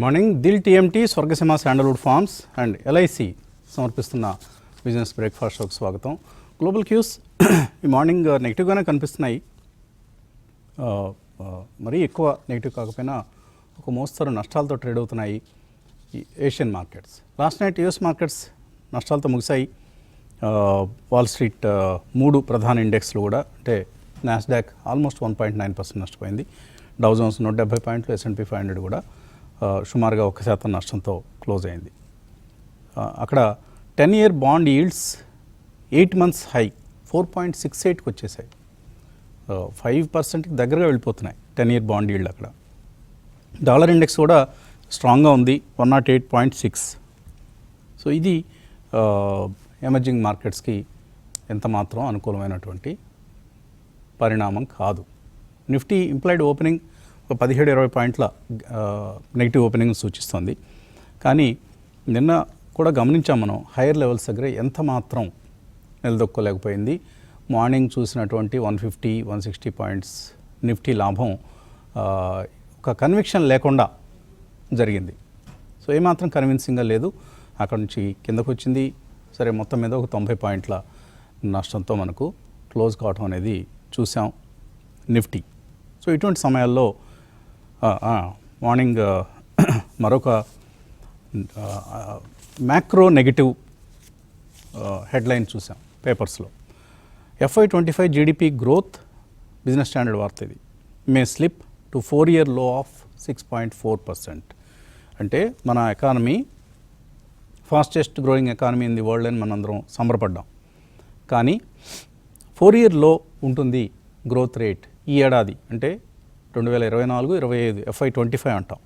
Good morning. Dil TMT, Swargaseema sandalwood farms and LIC సమర్పిస్తున్న business breakfast షోకి స్వాగతం. గ్లోబల్ క్యూస్ ఈ మార్నింగ్ నెగిటివ్గానే కనిపిస్తున్నాయి. మరీ ఎక్కువ నెగిటివ్ కాకపోయినా ఒక మోస్తరు నష్టాలతో ట్రేడ్ అవుతున్నాయి ఈ Asian markets. Last night US markets నష్టాలతో ముగిశాయి. వాల్ స్ట్రీట్ మూడు ప్రధాన ఇండెక్స్లు కూడా, అంటే నాస్డాక్ ఆల్మోస్ట్ 1.9% నష్టపోయింది. డౌ జోన్స్ 170 పాయింట్లు, S&P 500 కూడా సుమారుగా 1% నష్టంతో క్లోజ్ అయింది. అక్కడ 10-year bond yields 8 months high 4.68కి వచ్చేసాయి. 5%కి దగ్గరగా వెళ్ళిపోతున్నాయి 10-year బాండ్ ఈల్డ్. అక్కడ డాలర్ ఇండెక్స్ కూడా స్ట్రాంగ్గా ఉంది, 108.6. సో ఇది ఎమర్జింగ్ మార్కెట్స్కి ఎంత మాత్రం అనుకూలమైనటువంటి పరిణామం కాదు. నిఫ్టీ ఇంప్లాయిడ్ ఓపెనింగ్ ఒక 17-20 పాయింట్ల నెగిటివ్ ఓపెనింగ్ సూచిస్తుంది. కానీ నిన్న కూడా గమనించాం మనం, హైయర్ లెవెల్స్ దగ్గర ఎంత మాత్రం నిలదొక్కోలేకపోయింది. మార్నింగ్ చూసినటువంటి 150-160 పాయింట్స్ నిఫ్టీ లాభం ఒక కన్విక్షన్ లేకుండా జరిగింది. సో ఏమాత్రం కన్విన్సింగ్గా లేదు. అక్కడ నుంచి కిందకు వచ్చింది. సరే, మొత్తం మీద ఒక 90 పాయింట్ల నష్టంతో మనకు క్లోజ్ కావటం అనేది చూసాం నిఫ్టీ. సో ఇటువంటి సమయాల్లో మార్నింగ్ మరొక మ్యాక్రో నెగిటివ్ హెడ్లైన్ చూసాం పేపర్స్లో. FY25 GDP growth, business standard వార్త ఇది, మే స్లిప్ టు 4-year లో ఆఫ్ 6.4%. అంటే మన economy fastest growing economy in the world అని మనందరం సంబరపడ్డాం. కానీ 4-year లో ఉంటుంది గ్రోత్ రేట్ ఈ ఏడాది, అంటే 2024-25 FY25 అంటాం.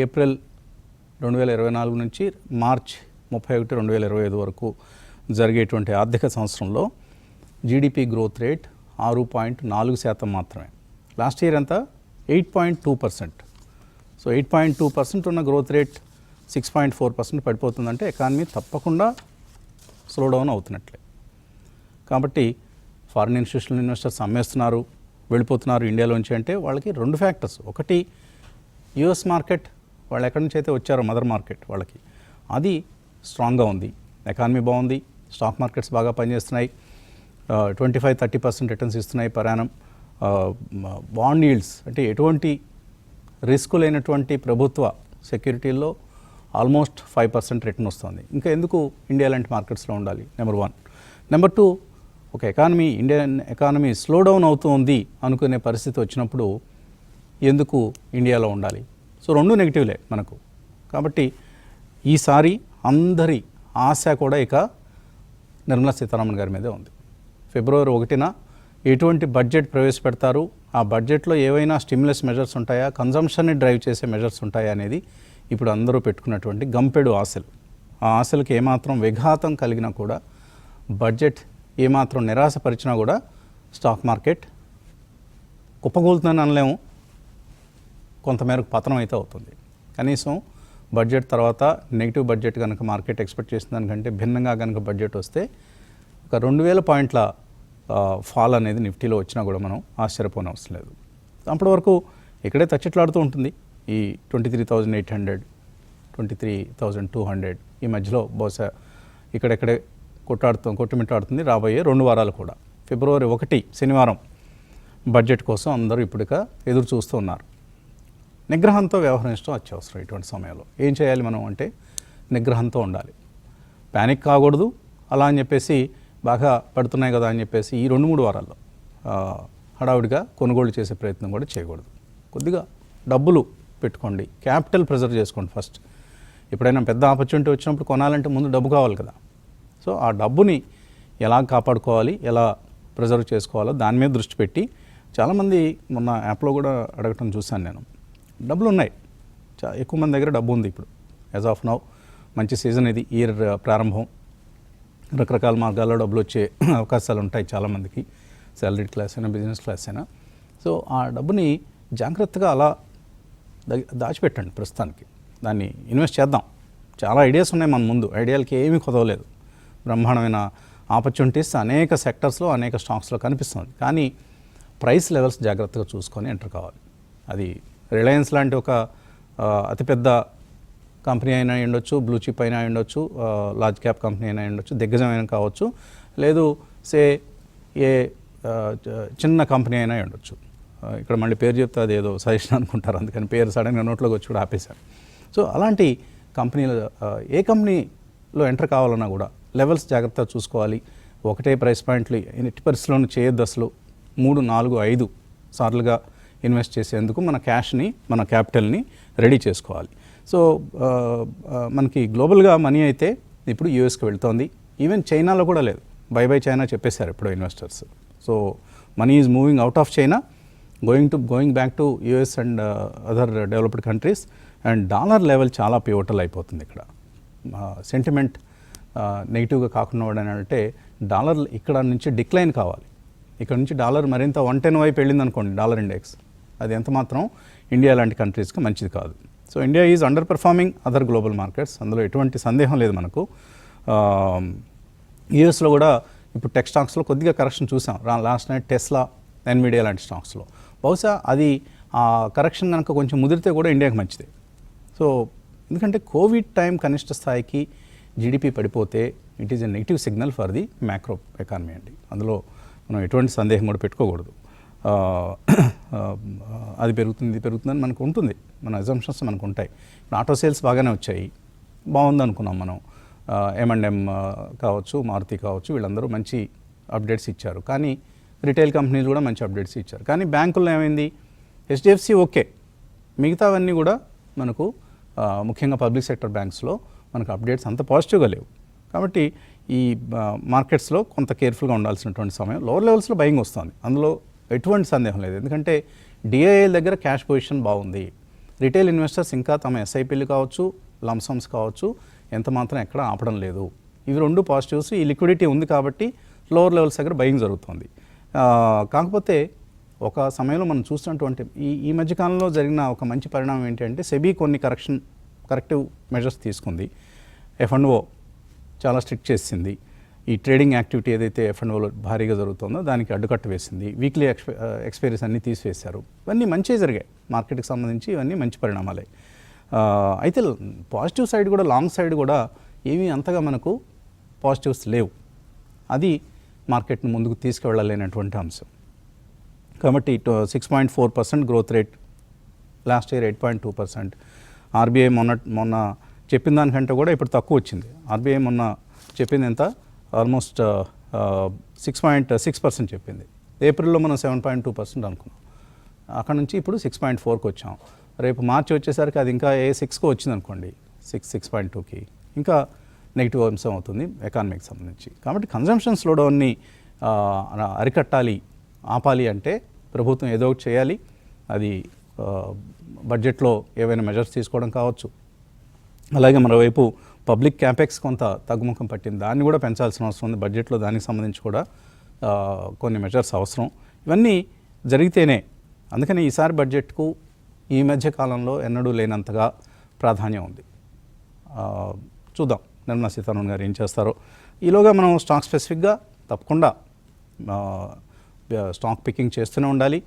ఏప్రిల్ 2024 నుంచి మార్చ్ 31, 2025 వరకు జరిగేటువంటి ఆర్థిక సంవత్సరంలో జీడిపి గ్రోత్ రేట్ 6.4% మాత్రమే. లాస్ట్ ఇయర్ అంతా 8.2%. సో 8.2% ఉన్న గ్రోత్ రేట్ 6.4% పడిపోతుందంటే ఎకానమీ తప్పకుండా స్లో డౌన్ అవుతున్నట్లే. కాబట్టి ఫారిన్ ఇన్స్టిట్యూషనల్ ఇన్వెస్టర్స్ అమ్మేస్తున్నారు, వెళ్ళిపోతున్నారు ఇండియాలోంచి. అంటే వాళ్ళకి రెండు ఫ్యాక్టర్స్. ఒకటి, యుఎస్ మార్కెట్ వాళ్ళు ఎక్కడి నుంచి అయితే వచ్చారో మదర్ మార్కెట్ వాళ్ళకి అది స్ట్రాంగ్గా ఉంది, ఎకానమీ బాగుంది, స్టాక్ మార్కెట్స్ బాగా పనిచేస్తున్నాయి, 25-30% రిటర్న్స్ ఇస్తున్నాయి పర్ యానం. బాండ్ ఈల్డ్స్ అంటే ఎటువంటి రిస్క్ లేనటువంటి ప్రభుత్వ సెక్యూరిటీల్లో ఆల్మోస్ట్ 5% రిటర్న్ వస్తుంది. ఇంకా ఎందుకు ఇండియా లాంటి మార్కెట్స్లో ఉండాలి? నెంబర్ 1. నెంబర్ 2, ఒక economy, Indian economy slow down అవుతుంది అనుకునే పరిస్థితి వచ్చినప్పుడు ఎందుకు ఇండియాలో ఉండాలి? సో రెండు నెగిటివ్లే మనకు. కాబట్టి ఈసారి అందరి ఆశ కూడా ఇక నిర్మలా సీతారామన్ గారి మీదే ఉంది. ఫిబ్రవరి 1న ఎటువంటి బడ్జెట్ ప్రవేశపెడతారు, ఆ బడ్జెట్లో ఏవైనా స్టిమ్యులస్ మెజర్స్ ఉంటాయా, కన్జంప్షన్ని డ్రైవ్ చేసే మెజర్స్ ఉంటాయా అనేది ఇప్పుడు అందరూ పెట్టుకున్నటువంటి గంపెడు ఆశలు. ఆ ఆశలకు ఏమాత్రం విఘాతం కలిగినా కూడా, బడ్జెట్ ఏమాత్రం నిరాశపరిచినా కూడా స్టాక్ మార్కెట్ కుప్పకూలుతుందని అనలేము, కొంతమేరకు పతనం అయితే అవుతుంది. కనీసం బడ్జెట్ తర్వాత నెగిటివ్ బడ్జెట్ కనుక మార్కెట్ ఎక్స్పెక్ట్ చేసిన దానికంటే భిన్నంగా కనుక బడ్జెట్ వస్తే ఒక 2000 పాయింట్ల ఫాల్ అనేది నిఫ్టీలో వచ్చినా కూడా మనం ఆశ్చర్యపోనవసరం లేదు. అప్పటి వరకు ఇక్కడే తచ్చిట్లాడుతూ ఉంటుంది. ఈ 23,800, 23,200 ఈ మధ్యలో బహుశా ఇక్కడెక్కడే కొట్టుమిట్టాడుతుంది రాబోయే 2 వారాలు కూడా. ఫిబ్రవరి 1 శనివారం బడ్జెట్ కోసం అందరూ ఇప్పుడిక ఎదురు చూస్తూ ఉన్నారు. నిగ్రహంతో వ్యవహరించడం అత్యవసరం. ఇటువంటి సమయంలో ఏం చేయాలి మనం అంటే నిగ్రహంతో ఉండాలి. ప్యానిక్ కాకూడదు. అలా అని చెప్పేసి బాగా పడుతున్నాయి కదా అని చెప్పేసి ఈ 2-3 వారాల్లో హడావుడిగా కొనుగోలు చేసే ప్రయత్నం కూడా చేయకూడదు. కొద్దిగా డబ్బులు పెట్టుకోండి, క్యాపిటల్ ప్రెజర్ చేసుకోండి ఫస్ట్. ఎప్పుడైనా పెద్ద ఆపర్చునిటీ వచ్చినప్పుడు కొనాలంటే ముందు డబ్బు కావాలి కదా. సో ఆ డబ్బుని ఎలా కాపాడుకోవాలి, ఎలా ప్రిజర్వ్ చేసుకోవాలో దాని మీద దృష్టి పెట్టి, చాలామంది మొన్న యాప్లో కూడా అడగటం చూశాను నేను. డబ్బులు ఉన్నాయి, ఎక్కువ మంది దగ్గర డబ్బు ఉంది ఇప్పుడు యాజ్ ఆఫ్ నౌ. మంచి సీజన్ ఇది, ఇయర్ ప్రారంభం, రకరకాల మార్గాల్లో డబ్బులు వచ్చే అవకాశాలు ఉంటాయి చాలామందికి, సాలరీడ్ క్లాస్ అయినా బిజినెస్ క్లాస్ అయినా. సో ఆ డబ్బుని జాగ్రత్తగా అలా దాచిపెట్టండి ప్రస్తుతానికి. దాన్ని ఇన్వెస్ట్ చేద్దాం. చాలా ఐడియాస్ ఉన్నాయి మన ముందు, ఐడియాలకి ఏమీ కొదవలేదు. బ్రహ్మాండమైన ఆపర్చునిటీస్ అనేక సెక్టర్స్లో, అనేక స్టాక్స్లో కనిపిస్తుంది. కానీ ప్రైస్ లెవెల్స్ జాగ్రత్తగా చూసుకొని ఎంటర్ కావాలి. అది రిలయన్స్ లాంటి ఒక అతిపెద్ద కంపెనీ అయినా ఉండొచ్చు, బ్లూ చిప్ అయినా ఉండొచ్చు, లార్జ్ క్యాప్ కంపెనీ అయినా ఉండొచ్చు, దిగ్గజమైన కావచ్చు, లేదు సే ఏ చిన్న కంపెనీ అయినా ఉండొచ్చు. ఇక్కడ మళ్ళీ పేరు చెప్తే అది ఏదో సజెషన్ అనుకుంటారు, అందుకని పేరు సడన్గా నోట్లోకి వచ్చి కూడా ఆపేశాను. సో అలాంటి కంపెనీలు ఏ కంపెనీలో ఎంటర్ కావాలన్నా కూడా లెవెల్స్ జాగ్రత్తగా చూసుకోవాలి. ఒకటే ప్రైస్ పాయింట్లు ఎట్టి పరిస్థితుల్లోనూ చేయొద్దు. అసలు 3, 4, 5 సార్లుగా ఇన్వెస్ట్ చేసేందుకు మన క్యాష్ని, మన క్యాపిటల్ని రెడీ చేసుకోవాలి. సో మనకి గ్లోబల్గా మనీ అయితే ఇప్పుడు యూఎస్కి వెళ్తోంది. ఈవెన్ చైనాలో కూడా లేదు, బై చైనా చెప్పేశారు ఇప్పుడు investors. So money is moving out of China, going back to US and other developed countries. And dollar level చాలా పివోటల్ అయిపోతుంది ఇక్కడ. సెంటిమెంట్ నెగిటివ్గా కాకుండా అంటే డాలర్ ఇక్కడ నుంచి డిక్లైన్ కావాలి. ఇక్కడ నుంచి డాలర్ మరింత 110 వైపు వెళ్ళింది అనుకోండి డాలర్ ఇండెక్స్, అది ఎంత మాత్రం ఇండియా లాంటి కంట్రీస్కి మంచిది కాదు. So India is under performing other global markets, అందులో ఎటువంటి సందేహం లేదు మనకు. యూఎస్లో కూడా ఇప్పుడు టెక్ స్టాక్స్లో కొద్దిగా కరెక్షన్ చూసాం లాస్ట్ నైట్, టెస్లా, ఎన్విడియా లాంటి స్టాక్స్లో. బహుశా అది ఆ కరెక్షన్ కనుక కొంచెం ముదిరితే కూడా ఇండియాకి మంచిది. సో ఎందుకంటే కోవిడ్ టైం కనిష్ట స్థాయికి జీడిపి పడిపోతే it is a negative signal for the macro economy అండి, అందులో మనం ఎటువంటి సందేహం కూడా పెట్టుకోకూడదు. అది పెరుగుతుందని మనకు ఉంటుంది, మన అజంప్షన్స్ మనకు ఉంటాయి. ఇప్పుడు ఆటో సేల్స్ బాగానే వచ్చాయి, బాగుంది అనుకున్నాం మనం. M&M కావచ్చు, మారుతి కావచ్చు, వీళ్ళందరూ మంచి అప్డేట్స్ ఇచ్చారు. కానీ రిటైల్ కంపెనీలు కూడా మంచి అప్డేట్స్ ఇచ్చారు. కానీ బ్యాంకుల్లో ఏమైంది, HDFC ఓకే, మిగతావన్నీ కూడా మనకు ముఖ్యంగా పబ్లిక్ సెక్టర్ బ్యాంక్స్లో మనకు అప్డేట్స్ అంత పాజిటివ్గా లేవు. కాబట్టి ఈ మార్కెట్స్లో కొంత కేర్ఫుల్గా ఉండాల్సినటువంటి సమయం. లోవర్ లెవెల్స్లో బయింగ్ వస్తుంది, అందులో ఎటువంటి సందేహం లేదు. ఎందుకంటే డిఐఎల్ దగ్గర క్యాష్ పొజిషన్ బాగుంది. రిటైల్ ఇన్వెస్టర్స్ ఇంకా తమ ఎస్ఐపీలు కావచ్చు, లంసమ్స్ కావచ్చు, ఎంత మాత్రం ఎక్కడ ఆపడం లేదు. ఇవి రెండు పాజిటివ్స్. ఈ లిక్విడిటీ ఉంది కాబట్టి లోవర్ లెవెల్స్ దగ్గర బయింగ్ జరుగుతుంది. కాకపోతే ఒక సమయంలో మనం చూసినటువంటి ఈ మధ్యకాలంలో జరిగిన ఒక మంచి పరిణామం ఏంటంటే సెబీ కొన్ని కరెక్టివ్ మెజర్స్ తీసుకుంది. F&O చాలా స్ట్రిక్ట్ చేసింది. ఈ ట్రేడింగ్ యాక్టివిటీ ఏదైతే F&Oలో భారీగా జరుగుతుందో దానికి అడ్డుకట్ట వేసింది. వీక్లీ ఎక్స్పైరీస్ అన్నీ తీసివేశారు. ఇవన్నీ మంచిగా జరిగాయి మార్కెట్కి సంబంధించి, ఇవన్నీ మంచి పరిణామాలే. అయితే పాజిటివ్ సైడ్ కూడా, లాంగ్ సైడ్ కూడా ఏమీ అంతగా మనకు పాజిటివ్స్ లేవు. అది మార్కెట్ను ముందుకు తీసుకువెళ్ళలేనటువంటి అంశం. కాబట్టి 6.4% growth rate, last year 8.2%. RBI మొన్న చెప్పిన దానికంటే కూడా ఇప్పుడు తక్కువ వచ్చింది. ఆర్బీఐ మొన్న చెప్పింది ఎంత, ఆల్మోస్ట్ 6.6% చెప్పింది. ఏప్రిల్లో మనం 7.2% అనుకున్నాం, అక్కడ నుంచి ఇప్పుడు 6.4కి వచ్చాం. రేపు మార్చి వచ్చేసరికి అది ఇంకా 6కి వచ్చింది అనుకోండి, 6.2కి, ఇంకా నెగిటివ్ అంశం అవుతుంది ఎకానమీకి సంబంధించి. కాబట్టి కన్జంప్షన్ స్లోడౌన్ని అరికట్టాలి, ఆపాలి అంటే ప్రభుత్వం ఏదో ఒకటి చేయాలి. అది బడ్జెట్లో ఏవైనా మెజర్స్ తీసుకోవడం కావచ్చు. అలాగే మరోవైపు పబ్లిక్ క్యాపెక్స్ కొంత తగ్గుముఖం పట్టింది, దాన్ని కూడా పెంచాల్సిన అవసరం ఉంది. బడ్జెట్లో దానికి సంబంధించి కూడా కొన్ని మెజర్స్ అవసరం. ఇవన్నీ జరిగితేనే, అందుకని ఈసారి బడ్జెట్కు ఈ మధ్య కాలంలో ఎన్నడూ లేనంతగా ప్రాధాన్యం ఉంది. చూద్దాం నిర్మలా సీతారామన్ గారు ఏం చేస్తారో. ఈలోగా మనం స్టాక్ స్పెసిఫిక్గా తప్పకుండా స్టాక్ పికింగ్ చేస్తూనే ఉండాలి.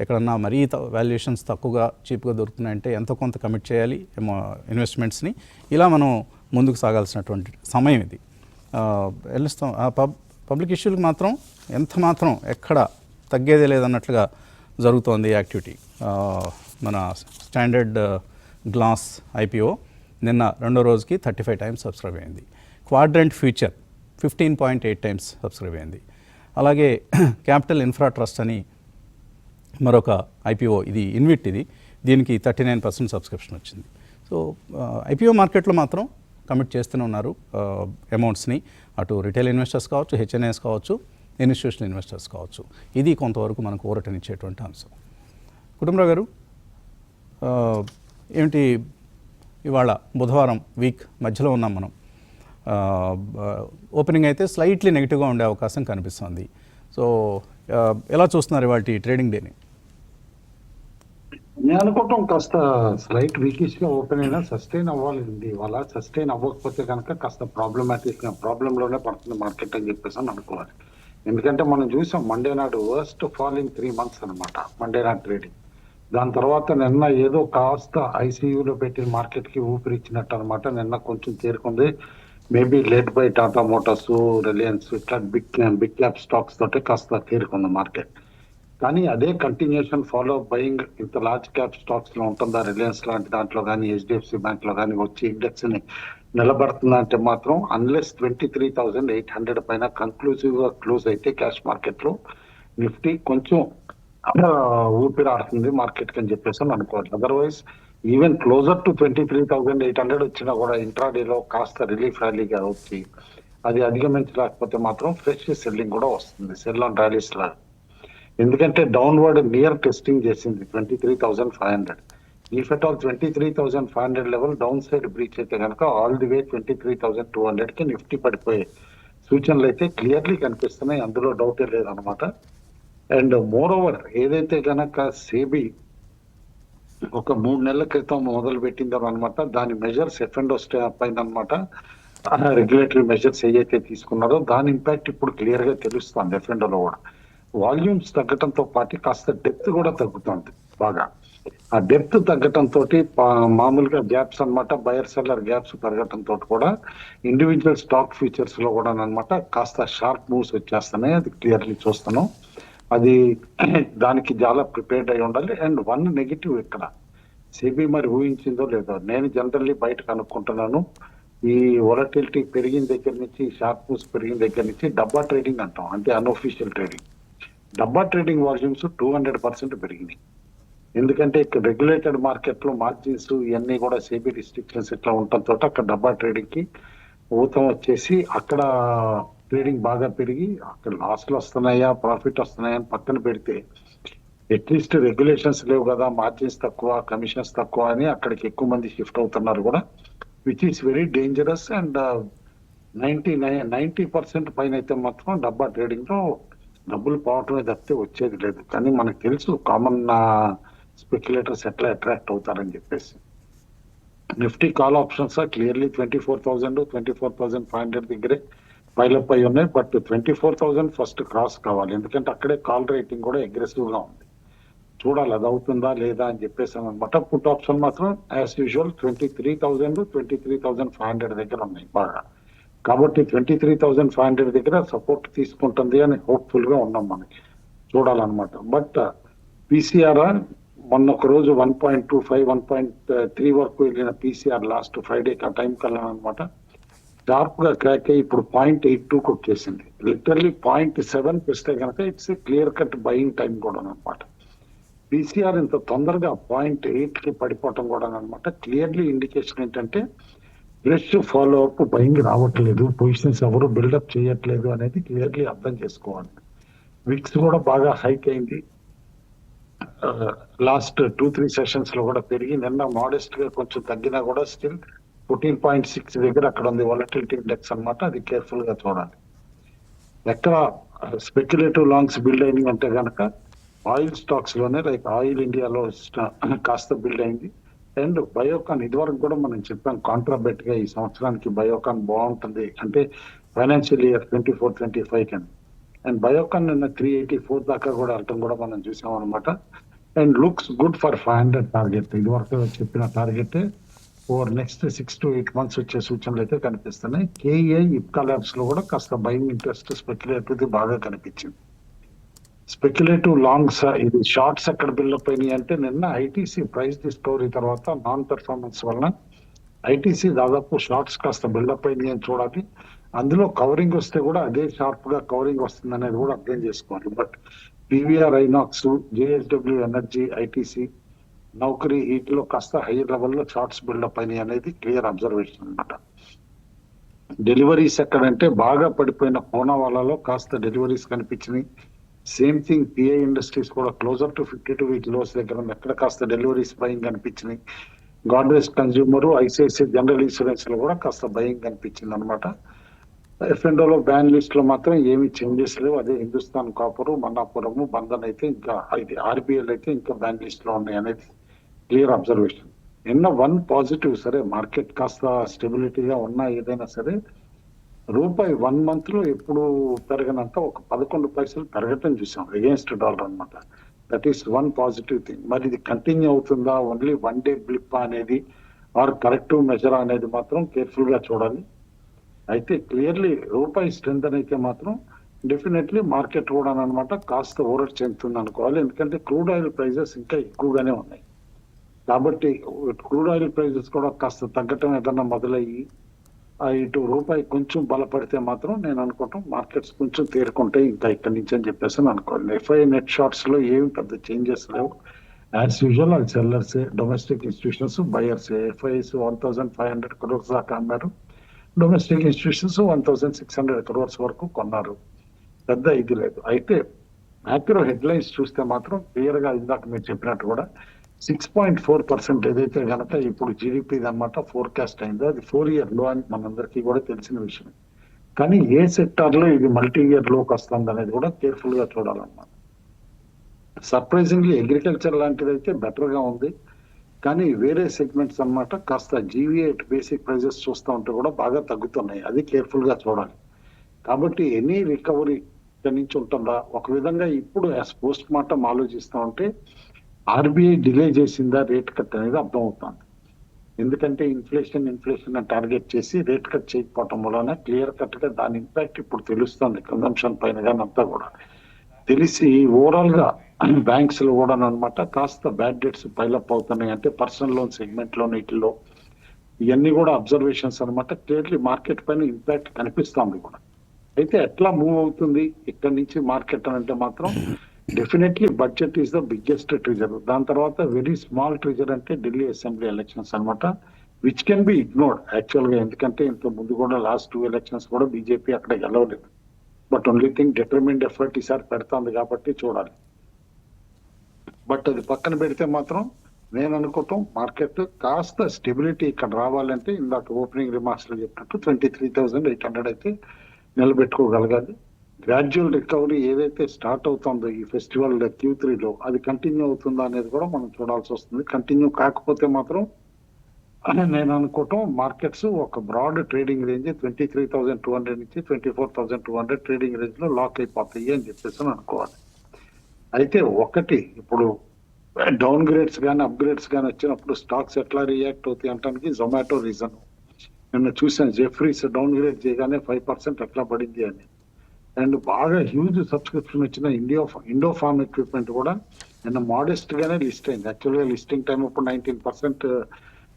ఎక్కడన్నా మరీ వాల్యుయేషన్స్ తక్కువగా చీప్గా దొరుకుతున్నాయంటే ఎంతో కొంత కమిట్ చేయాలి ఇన్వెస్ట్మెంట్స్ని. ఇలా మనం ముందుకు సాగాల్సినటువంటి సమయం ఇది. వెళ్ళిస్తాం పబ్లిక్ ఇష్యూలకు మాత్రం ఎంత మాత్రం ఎక్కడ తగ్గేదే లేదన్నట్లుగా జరుగుతోంది యాక్టివిటీ. మన స్టాండర్డ్ గ్లాస్ IPO నిన్న రెండో రోజుకి 35 టైమ్స్ సబ్స్క్రైబ్ అయింది. క్వాడ్రంట్ ఫ్యూచర్ 15.8 టైమ్స్ సబ్స్క్రైబ్ అయింది. అలాగే క్యాపిటల్ ఇన్ఫ్రా ట్రస్ట్ అని మరొక IPO, ఇది ఇన్విట్, దీనికి 39% సబ్స్క్రిప్షన్ వచ్చింది. సో IPO మార్కెట్లో మాత్రం కమిట్ చేస్తూనే ఉన్నారు అమౌంట్స్ని. అటు రిటైల్ ఇన్వెస్టర్స్ కావచ్చు, HNIs కావచ్చు, ఇన్స్టిట్యూషనల్ ఇన్వెస్టర్స్ కావచ్చు. ఇది కొంతవరకు మనకు ఊరటనిచ్చేటువంటి అంశం. కుటుంబరావు గారు, ఏమిటి ఇవాళ బుధవారం, వీక్ మధ్యలో ఉన్నాం మనం. ఓపెనింగ్ అయితే స్లైట్లీ నెగిటివ్గా ఉండే అవకాశం కనిపిస్తుంది. సో ఎలా చూస్తున్నారు ఇవాళ ట్రేడింగ్ డేని? నేను అనుకుంటాం కాస్త స్లైట్ వీకిష్ గా ఓపెన్ అయినా సస్టైన్ అవ్వాలి. ఇవాళ సస్టైన్ అవ్వకపోతే కనుక కాస్త ప్రాబ్లంలోనే పడుతుంది మార్కెట్ అని చెప్పేసి అని అనుకోవాలి. ఎందుకంటే మనం చూసాం మండే నాడు వర్స్ట్ ఫాల్ ఇన్ 3 months అనమాట మండే నాడు ట్రేడింగ్. దాని తర్వాత నిన్న ఏదో కాస్త ఐసీయూలో పెట్టిన మార్కెట్ కి ఊపిరిచ్చినట్టు అనమాట. నిన్న కొంచెం తేరుకుంది. Maybe led by Tata motors, Reliance ఇట్లా బిగ్ క్యాప్ స్టాక్స్ తోటి కాస్త తేరుకుంది మార్కెట్. కానీ అదే కంటిన్యూషన్ ఫాలో బయింగ్ ఇంత లార్జ్ క్యాప్ స్టాక్స్ లో ఉంటుందా, రిలయన్స్ లాంటి దాంట్లో కానీ, హెచ్డిఎఫ్సి బ్యాంక్ లో కానీ వచ్చి ఇండెక్స్ ని నిలబడుతుందా అంటే మాత్రం అన్లెస్ 23,800 పైన కన్క్లూజివ్ గా క్లోజ్ అయితే క్యాష్ మార్కెట్ లో నిఫ్టీ కొంచెం ఊపిరాడుతుంది మార్కెట్ అని చెప్పేసి అని అనుకోవాలి. అదర్వైజ్ ఈవెన్ క్లోజర్ టు 23,800 వచ్చినా కూడా ఇంట్రాడేలో కాస్త రిలీఫ్ ర్యాలీగా వచ్చి అది అధిగమించలేకపోతే మాత్రం ఫ్రెష్ సెల్లింగ్ కూడా వస్తుంది, సెల్ ఆన్ ర్యాలీస్ లాగా. ఎందుకంటే డౌన్వర్డ్ నియర్ టెస్టింగ్ చేసింది 23,500. If at all 23,500 level downside breach అయితే కనుక ఆల్ ది వే 23,200 కి నిఫ్టీ పడిపోయే సూచనలు అయితే క్లియర్లీ కనిపిస్తున్నాయి, అందులో డౌటే లేదనమాట. అండ్ మోర్ ఓవర్ ఏదైతే గనక సేబీ ఒక 3 నెలల క్రితం మొదలు పెట్టిందో అనమాట, దాని మెజర్స్ ఎఫ్ అండ్ పైన అనమాట, రెగ్యులేటరీ మెజర్స్ ఏదైతే తీసుకున్నారో దాని ఇంపాక్ట్ ఇప్పుడు క్లియర్ గా తెలుస్తుంది. ఎఫ్ అండ్ లో కూడా వాల్యూమ్స్ తగ్గటంతో పాటు కాస్త డెప్త్ కూడా తగ్గుతుంది బాగా. ఆ డెప్త్ తగ్గటంతో మామూలుగా గ్యాప్స్ అనమాట, బయర్ సెల్లర్ గ్యాప్స్ పెరగటంతో కూడా ఇండివిజువల్ స్టాక్ ఫ్యూచర్స్ లో కూడా అనమాట కాస్త షార్ప్ మూవ్స్ వచ్చేస్తున్నాయి. అది క్లియర్లీ చూస్తున్నాం. అది దానికి చాలా ప్రిపేర్డ్ అయి ఉండాలి. అండ్ వన్ నెగిటివ్ ఇక్కడ సెబీ మరి ఊహించిందో లేదో, నేను జనరల్లీ బయట కనుక్కుంటున్నాను, ఈ వొలటిలిటీ పెరిగిన దగ్గర నుంచి, షార్ప్ మూవ్స్ పెరిగిన దగ్గర నుంచి డబ్బా ట్రేడింగ్ అంటాం, అంటే అన్అఫీషియల్ ట్రేడింగ్, డబ్బా ట్రేడింగ్ వాల్యూమ్స్ 200% పెరిగినాయి. ఎందుకంటే ఇక్కడ రెగ్యులేటెడ్ మార్కెట్ లో మార్జిన్స్ ఇవన్నీ కూడా సేబీ రిస్ట్రిక్షన్స్ ఇట్లా ఉండటంతో అక్కడ డబ్బా ట్రేడింగ్ కి ఊతం వచ్చేసి అక్కడ ట్రేడింగ్ బాగా పెరిగి అక్కడ లాస్లు వస్తున్నాయా ప్రాఫిట్ వస్తున్నాయా అని పక్కన పెడితే అట్లీస్ట్ రెగ్యులేషన్స్ లేవు కదా, మార్జిన్స్ తక్కువ, కమిషన్స్ తక్కువ అని అక్కడికి ఎక్కువ మంది షిఫ్ట్ అవుతున్నారు కూడా, which is very dangerous. And 90% పైన అయితే మాత్రం డబ్బా ట్రేడింగ్ లో డబ్బులు పోవటమే తప్పితే వచ్చేది లేదు. కానీ మనకు తెలుసు కామన్ స్పెక్యులేటర్స్ ఎట్లా అట్రాక్ట్ అవుతారని చెప్పేసి. నిఫ్టీ కాల్ ఆప్షన్స్ క్లియర్లీ 24,000, 24,500 దగ్గరే పైలప్ అయి ఉన్నాయి. బట్ 24,000 ఫస్ట్ క్రాస్ కావాలి, ఎందుకంటే అక్కడే కాల్ రేటింగ్ కూడా అగ్రెసివ్ గా ఉంది. చూడాలి అది అవుతుందా లేదా అని చెప్పేసి అనమాట. పుట్ ఆప్షన్ మాత్రం యాజ్ యూజువల్ 23,000, 23,500 దగ్గర ఉన్నాయి బాగా. కాబట్టి 23,500 దగ్గర సపోర్ట్ తీసుకుంటుంది అని హోప్ఫుల్ గా ఉన్నాం, మనకి చూడాలన్నమాట. బట్ పీసీఆర్ మొన్న ఒక రోజు 1.25, 1.3 వరకు వెళ్ళిన పీసీఆర్ లాస్ట్ ఫ్రైడే ఆ టైం కల్లా అనమాట షార్ప్ గా క్రాక్ అయ్యి ఇప్పుడు 0.82కి వచ్చేసింది. లిటరల్లీ 0.7 వస్తే కనుక it's clear cut buying time కూడా అనమాట. పీసీఆర్ ఇంత తొందరగా 0.8 కి పడిపోవటం కూడా అనమాట క్లియర్లీ ఇండికేషన్ ఏంటంటే ఫ్రెష్ ఫాలో అప్ బయింగ్ రావట్లేదు, పొజిషన్స్ ఎవరు బిల్డప్ చేయట్లేదు అనేది క్లియర్లీ అర్థం చేసుకోవాలి. విక్స్ కూడా బాగా హైక్ అయింది, లాస్ట్ 2-3 సెషన్స్ లో కూడా పెరిగి నిన్న మోడెస్ట్ గా కొంచెం తగ్గినా కూడా స్టిల్ 14.6 దగ్గర అక్కడ ఉంది వాలటిలిటీ ఇండెక్స్ అనమాట. అది కేర్ఫుల్ గా చూడాలి. ఎక్కడ స్పెక్యులేటివ్ లాంగ్స్ బిల్డ్ అయినాయి అంటే కనుక ఆయిల్ స్టాక్స్ లోనే, లైక్ ఆయిల్ ఇండియాలో కాస్త బిల్డ్ అయింది. అండ్ బయోకాన్ ఇదివరకు కూడా మనం చెప్పాం కాంట్రాబెట్ గా ఈ సంవత్సరానికి బయోకాన్ బాగుంటుంది అంటే ఫైనాన్షియల్ ఇయర్ 24-25 కానీ. అండ్ బయోకాన్ నిన్న 384 దాకా కూడా వెళ్ళటం కూడా మనం చూసాం అనమాట. And looks good for 500 target, ఇదివరకు చెప్పిన target over next 6 to 8 months వచ్చే సూచనలు అయితే కనిపిస్తున్నాయి. కేఈఐ ఇప్కా ల్యాబ్స్ లో కూడా కాస్త బయింగ్ ఇంట్రెస్ట్ స్పెక్యులేటివ్ బాగా కనిపించింది. స్పెక్యులేటివ్ లాంగ్స్ ఇది షార్ట్స్ ఎక్కడ బిల్డప్ అయినాయి అంటే నిన్న ఐటీసీ ప్రైస్ డిస్కవరీ తర్వాత నాన్ పెర్ఫార్మెన్స్ వలన ఐటీసీ దాదాపు షార్ట్స్ కాస్త బిల్డప్ అయినాయి అని చూడాలి. అందులో కవరింగ్ వస్తే కూడా అదే షార్ప్ గా కవరింగ్ వస్తుంది అనేది కూడా అర్థం చేసుకోవాలి. But PVR INOX, JSW energy, ITC, Naukri వీటిలో కాస్త హైయర్ లెవెల్లో షార్ట్స్ బిల్డప్ అయినాయి అనేది క్లియర్ అబ్జర్వేషన్ అనమాట. డెలివరీస్ ఎక్కడంటే బాగా పడిపోయిన పూనావాలాలో కాస్త డెలివరీస్ కనిపించినాయి. సేమ్ థింగ్ పిఐ ఇండస్ట్రీస్ కూడా క్లోజర్ టు 52-week లోస్ దగ్గర ఉంది, ఎక్కడ కాస్త డెలివరీస్ బయింగ్ కనిపించినాయి. Godrej consumer, ICICI general insurance లో కూడా కాస్త బయింగ్ కనిపించింది అనమాట. ఎఫ్&ఓ లో బ్యాన్ లిస్ట్ లో మాత్రం ఏమి చేంజెస్ లేవు, అదే హిందుస్థాన్ కాపరు, మన్నాపురము, బంధన్ అయితే ఇంకా, ఇది ఆర్బిఎల్ అయితే ఇంకా బ్యాన్ లిస్ట్ లో ఉన్నాయి అనేది క్లియర్ అబ్జర్వేషన్. నిన్న వన్ పాజిటివ్, సరే మార్కెట్ కాస్త స్టెబిలిటీగా ఉన్నా ఏదైనా సరే రూపాయి 1 month లో ఎప్పుడు పెరగనంత ఒక 11 పైసలు పెరగటం చూసాం అగేన్స్ట్ డాలర్ అనమాట. That is one positive thing. మరి ఇది కంటిన్యూ అవుతుందా, ఓన్లీ వన్ డే బ్లిప్ అనేది, ఆర్ కరెక్టివ్ మెజర్ అనేది మాత్రం కేర్ఫుల్ గా చూడాలి. అయితే క్లియర్లీ రూపాయి స్ట్రెంత్ అయితే మాత్రం డెఫినెట్లీ మార్కెట్ కూడా అనమాట కాస్త ఓవర్ చెందుతుంది అనుకోవాలి. ఎందుకంటే క్రూడ్ ఆయిల్ ప్రైజెస్ ఇంకా ఎక్కువగానే ఉన్నాయి కాబట్టి క్రూడ్ ఆయిల్ ప్రైజెస్ కూడా కాస్త తగ్గటం ఏదన్నా మొదలయ్యి ఇటు రూపాయి కొంచెం బలపడితే మాత్రం నేను అనుకుంటాం మార్కెట్స్ కొంచెం తేరుకుంటాయి ఇంకా ఇక్కడి నుంచి అని చెప్పేసి అనుకోవాలి. ఎఫ్ఐ నెట్ షార్ట్స్ లో ఏమి పెద్ద చేంజెస్ లేవు. యాజ్ యూజువల్ అది sellers, domestic institutions, buyers. FIIs 1500 crores దాకా అమ్మారు, డొమెస్టిక్ ఇన్స్టిట్యూషన్స్ 1600 crores వరకు కొన్నారు. పెద్ద ఇది లేదు. అయితే మ్యాక్రో హెడ్లైన్స్ చూస్తే మాత్రం క్లియర్ గా ఇందాక మీరు చెప్పినట్టు కూడా 6.4% ఏదైతే కనుక ఇప్పుడు జీడిపి అనమాట ఫోర్కాస్ట్ అయిందో అది 4 year లో అని మనందరికీ కూడా తెలిసిన విషయం. కానీ ఏ సెక్టార్ లో ఇది మల్టీ ఇయర్ లోకి వస్తుంది అనేది కూడా కేర్ఫుల్ గా చూడాలన్నమాట. సర్ప్రైజింగ్లీ అగ్రికల్చర్ లాంటిది అయితే బెటర్ గా ఉంది, కానీ వేరే సెగ్మెంట్స్ అన్నమాట కాస్త జీవీఎట్ బేసిక్ ప్రైజెస్ చూస్తూ ఉంటే కూడా బాగా తగ్గుతున్నాయి. అది కేర్ఫుల్ గా చూడాలి. కాబట్టి ఎనీ రికవరీ ఇక్కడి నుంచి ఉంటుందా, ఒక విధంగా ఇప్పుడు యాజ్ పోస్ట్ మార్టం ఆలోచిస్తూ ఉంటే ఆర్బీఐ డిలే చేసిందా రేట్ కట్ అనేది అర్థమవుతుంది. ఎందుకంటే ఇన్ఫ్లేషన్ టార్గెట్ చేసి రేట్ కట్ చేయకపోవటం వలన క్లియర్ కట్ గా దాని ఇంపాక్ట్ ఇప్పుడు తెలుస్తుంది కన్సంప్షన్ పైన కానీ అంతా కూడా తెలిసి ఓవరాల్ గా బ్యాంక్స్ లో కూడా అనమాట కాస్త బ్యాడ్ డెట్స్ పైలప్ అవుతున్నాయి. అంటే పర్సనల్ లోన్ సెగ్మెంట్ లో వీటిలో ఇవన్నీ కూడా అబ్జర్వేషన్స్ అనమాట క్లియర్లీ మార్కెట్ పైన ఇంపాక్ట్ కనిపిస్తుంది కూడా. అయితే ఎట్లా మూవ్ అవుతుంది ఇక్కడ నుంచి మార్కెట్ అని అంటే మాత్రం definitely budget is the biggest trigger. దాని తర్వాత వెరీ స్మాల్ ట్రిజర్ అంటే ఢిల్లీ అసెంబ్లీ ఎలక్షన్స్ అనమాట, which can be ignored actual గా. ఎందుకంటే ఇంత ముందు కూడా లాస్ట్ 2 elections కూడా బీజేపీ అక్కడ గెలవలేదు. But only thing determined effort ఈసారి పెడుతుంది కాబట్టి చూడాలి. బట్ అది పక్కన పెడితే మాత్రం నేను అనుకోవటం మార్కెట్ కాస్త స్టెబిలిటీ ఇక్కడ రావాలంటే ఇందాక ఓపెనింగ్ రిమార్క్స్ లో చెప్పినట్టు 23,800 అయితే నిలబెట్టుకోగలగాలి. గ్రాడ్యువల్ రికవరీ ఏదైతే స్టార్ట్ అవుతుందో ఈ ఫెస్టివల్ Q3 లో అది కంటిన్యూ అవుతుందా అనేది కూడా మనం చూడాల్సి వస్తుంది. కంటిన్యూ కాకపోతే మాత్రం నేను అనుకోవటం మార్కెట్స్ ఒక బ్రాడ్ ట్రేడింగ్ రేంజ్ 23,200 నుంచి 24,200 ట్రేడింగ్ రేంజ్ లో లాక్ అయిపోతాయి అని చెప్పేసి అనుకోవాలి. అయితే ఒకటి ఇప్పుడు డౌన్ గ్రేడ్స్ కానీ అప్గ్రేడ్స్ కానీ వచ్చినప్పుడు స్టాక్స్ ఎట్లా రియాక్ట్ అవుతాయి అంటానికి జొమాటో రీజన్. నిన్న చూసాను జెఫ్రీస్ డౌన్ గ్రేడ్ చేయగానే 5% ఎట్లా పడింది అని. అండ్ బాగా హ్యూజ్ సబ్స్క్రిప్షన్ వచ్చిన ఇండో ఫార్మ్ ఎక్విప్మెంట్ కూడా నిన్న మోడెస్ట్ గానే లిస్ట్ అయింది. యాక్చువల్గా లిస్టింగ్ టైం అప్పుడు 19%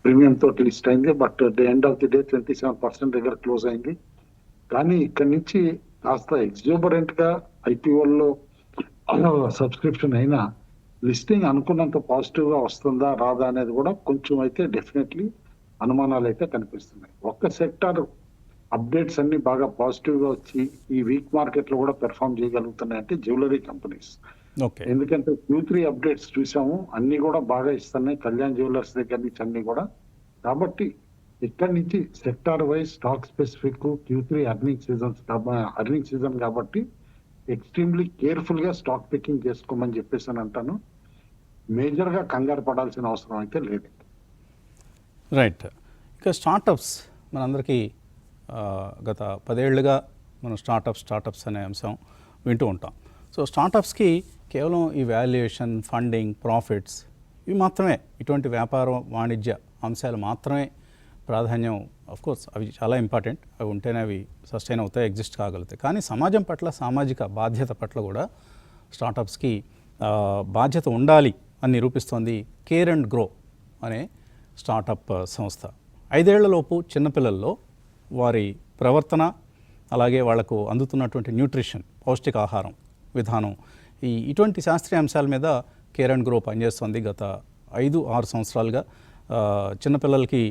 ప్రీమియం తోటి లిస్ట్ అయింది. But end of the day 27% దగ్గర క్లోజ్ అయింది. కానీ ఇక్కడ నుంచి కాస్త ఎగ్జూబరెంట్ గా ఐపీఓల్లో సబ్స్క్రిప్షన్ అయినా లిస్టింగ్ అనుకున్నంత పాజిటివ్ గా వస్తుందా రాదా అనేది కూడా కొంచెం అయితే డెఫినెట్లీ అనుమానాలు అయితే కనిపిస్తున్నాయి. ఒక్క సెక్టార్ అప్డేట్స్ అన్ని బాగా పాజిటివ్ గా వచ్చి ఈ వీక్ మార్కెట్ లో కూడా పెర్ఫార్మ్ చేయగలుగుతున్నాయి అంటే జ్యువెలరీ కంపెనీస్. ఎందుకంటే Q3 అప్డేట్స్ చూసాము, అన్ని కూడా బాగా ఇస్తున్నాయి కళ్యాణ్ జ్యువెలర్స్ దగ్గర నుంచి అన్ని కూడా. కాబట్టి ఇక్కడి నుంచి sector wise stock specific Q3 earning season కాబట్టి ఎక్స్ట్రీమ్లీ కేర్ఫుల్ గా స్టాక్ పికింగ్ చేసుకోమని చెప్పేసి అని అంటాను. మేజర్ గా కంగారు పడాల్సిన అవసరం అయితే లేదు. రైట్. ఇక స్టార్టప్స్ మనందరికీ గత 10 ఏళ్లుగా మనం స్టార్టప్స్ అనే అంశం వింటూ ఉంటాం. సో స్టార్టప్స్కి కేవలం ఈ వాల్యుయేషన్, ఫండింగ్, ప్రాఫిట్స్ ఇవి మాత్రమే, ఇటువంటి వ్యాపారం వాణిజ్య అంశాలు మాత్రమే ప్రాధాన్యం. కోర్స్ అవి చాలా ఇంపార్టెంట్, అవి ఉంటేనే అవి సస్టైన్ అవుతాయి, ఎగ్జిస్ట్ కాగలుగుతాయి. కానీ సమాజం పట్ల సామాజిక బాధ్యత పట్ల కూడా స్టార్టప్స్కి బాధ్యత ఉండాలి అని నిరూపిస్తోంది కేర్ అండ్ గ్రో అనే స్టార్టప్ సంస్థ. 5 ఏళ్లలోపు చిన్నపిల్లల్లో వారి ప్రవర్తన, అలాగే వాళ్లకు అందుతున్నటువంటి న్యూట్రిషన్, పౌష్టికాహారం విధానం, ఇటువంటి శాస్త్రీయ అంశాల మీద కేర్ అండ్ గ్రో పనిచేస్తుంది గత 5-6 సంవత్సరాలుగా. చిన్నపిల్లలకి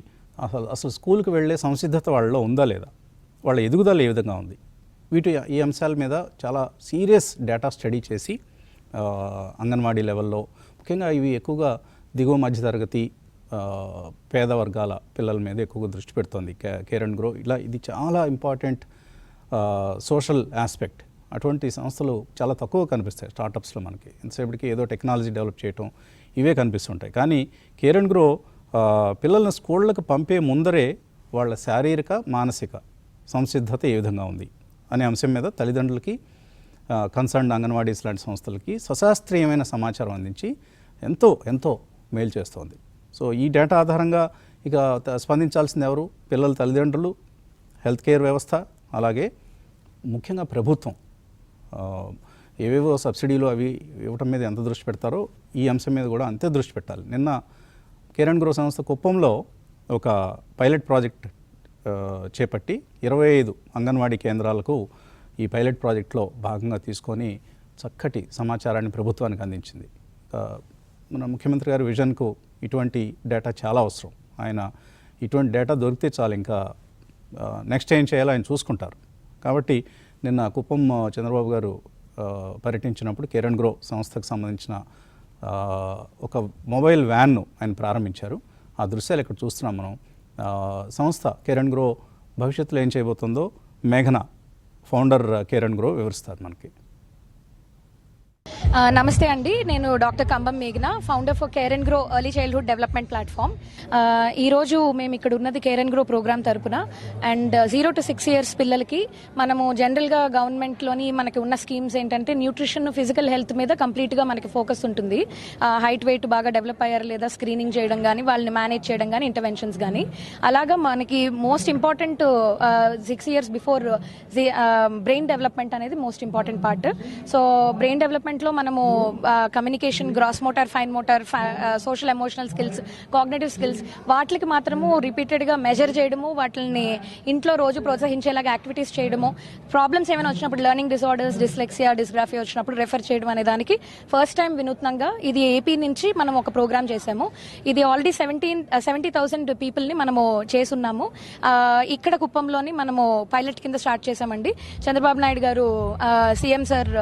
అసలు స్కూల్కి వెళ్ళే సంసిద్ధత వాళ్ళలో ఉందా లేదా, వాళ్ళ ఎదుగుదల ఏ విధంగా ఉంది, ఈ అంశాల మీద చాలా సీరియస్ డేటా స్టడీ చేసి అంగన్వాడీ లెవెల్లో ముఖ్యంగా ఇవి ఎక్కువగా దిగువ మధ్యతరగతి పేద వర్గాల పిల్లల మీద ఎక్కువగా దృష్టి పెడుతోంది కేర్ అండ్ గ్రో. ఇది చాలా ఇంపార్టెంట్ సోషల్ ఆస్పెక్ట్. అటువంటి సంస్థలు చాలా తక్కువ కనిపిస్తాయి స్టార్టప్స్లో మనకి. ఎంతసేపటికి ఏదో టెక్నాలజీ డెవలప్ చేయటం ఇవే కనిపిస్తుంటాయి. కానీ కేర్ అండ్ గ్రో పిల్లలను స్కూళ్ళకు పంపే ముందరే వాళ్ళ శారీరక మానసిక సంసిద్ధత ఏ విధంగా ఉంది అనే అంశం మీద తల్లిదండ్రులకి కన్సర్న్ అంగన్వాడీస్ లాంటి సంస్థలకి సశాస్త్రీయమైన సమాచారం అందించి ఎంతో ఎంతో మేలు చేస్తోంది. సో ఈ డేటా ఆధారంగా ఇక స్పందించాల్సింది ఎవరు? పిల్లల తల్లిదండ్రులు, హెల్త్ కేర్ వ్యవస్థ, అలాగే ముఖ్యంగా ప్రభుత్వం ఏవేవో సబ్సిడీలు అవి ఇవ్వటం మీద ఎంత దృష్టి పెడతారో ఈ అంశం మీద కూడా అంతే దృష్టి పెట్టాలి. నిన్న కేర్ అండ్ గ్రో సంస్థ కుప్పంలో ఒక పైలట్ ప్రాజెక్ట్ చేపట్టి 25 అంగన్వాడీ కేంద్రాలకు ఈ పైలట్ ప్రాజెక్ట్లో భాగంగా తీసుకొని చక్కటి సమాచారాన్ని ప్రభుత్వానికి అందించింది. మన ముఖ్యమంత్రి గారి విజన్కు ఇటువంటి డేటా చాలా అవసరం. ఆయన ఇటువంటి డేటా దొరికితే చాలు, ఇంకా నెక్స్ట్ ఏం చేయాలో ఆయన చూసుకుంటారు. కాబట్టి నిన్న కుప్పం చంద్రబాబు గారు పర్యటించినప్పుడు కేర్ అండ్ గ్రో సంస్థకు సంబంధించిన ఒక మొబైల్ వ్యాన్ను ఆయన ప్రారంభించారు. ఆ దృశ్యాలు ఇక్కడ చూస్తున్నాం మనం. సంస్థ కేర్ అండ్ గ్రో భవిష్యత్తులో ఏం చేయబోతుందో మేఘన, ఫౌండర్ కేర్ అండ్ గ్రో, వివరిస్తారు మనకి. నమస్తే అండి, నేను డాక్టర్ కంబం మేఘన, founder for care and grow early childhood development platform. ఈరోజు మేము ఇక్కడ ఉన్నది కేర్ అండ్ గ్రో ప్రోగ్రామ్ తరపున. అండ్ 0 to 6 years పిల్లలకి మనము జనరల్గా గవర్నమెంట్లోని మనకి ఉన్న స్కీమ్స్ ఏంటంటే న్యూట్రిషన్, ఫిజికల్ హెల్త్ మీద కంప్లీట్గా మనకి ఫోకస్ ఉంటుంది. హైట్ వెయిట్ బాగా డెవలప్ అయ్యారు లేదా స్క్రీనింగ్ చేయడం కానీ, వాళ్ళని మేనేజ్ చేయడం కానీ, ఇంటర్వెన్షన్స్ కానీ. అలాగా మనకి most important 6 years before brain development అనేది most important part. So brain డెవలప్మెంట్లో మనము communication, gross motor, fine motor, social emotional skills, cognitive skills, వాటికి మాత్రము రిపీటెడ్గా మెజర్ చేయడము, వాటిని ఇంట్లో రోజు ప్రోత్సహించేలాగా యాక్టివిటీస్ చేయడము, ప్రాబ్లమ్స్ ఏమైనా వచ్చినప్పుడు లెర్నింగ్ డిసార్డర్స్, డిస్లెక్సియా, డిస్గ్రాఫియా వచ్చినప్పుడు రెఫర్ చేయడం అనే దానికి ఫస్ట్ టైం వినూత్నంగా ఇది ఏపీ నుంచి మనం ఒక ప్రోగ్రామ్ చేసాము. ఇది ఆల్రెడీ 70,000 పీపుల్ని మనము చేసున్నాము. ఇక్కడ కుప్పంలోని మనము పైలట్ కింద స్టార్ట్ చేసామండి. చంద్రబాబు నాయుడు గారు సీఎం సార్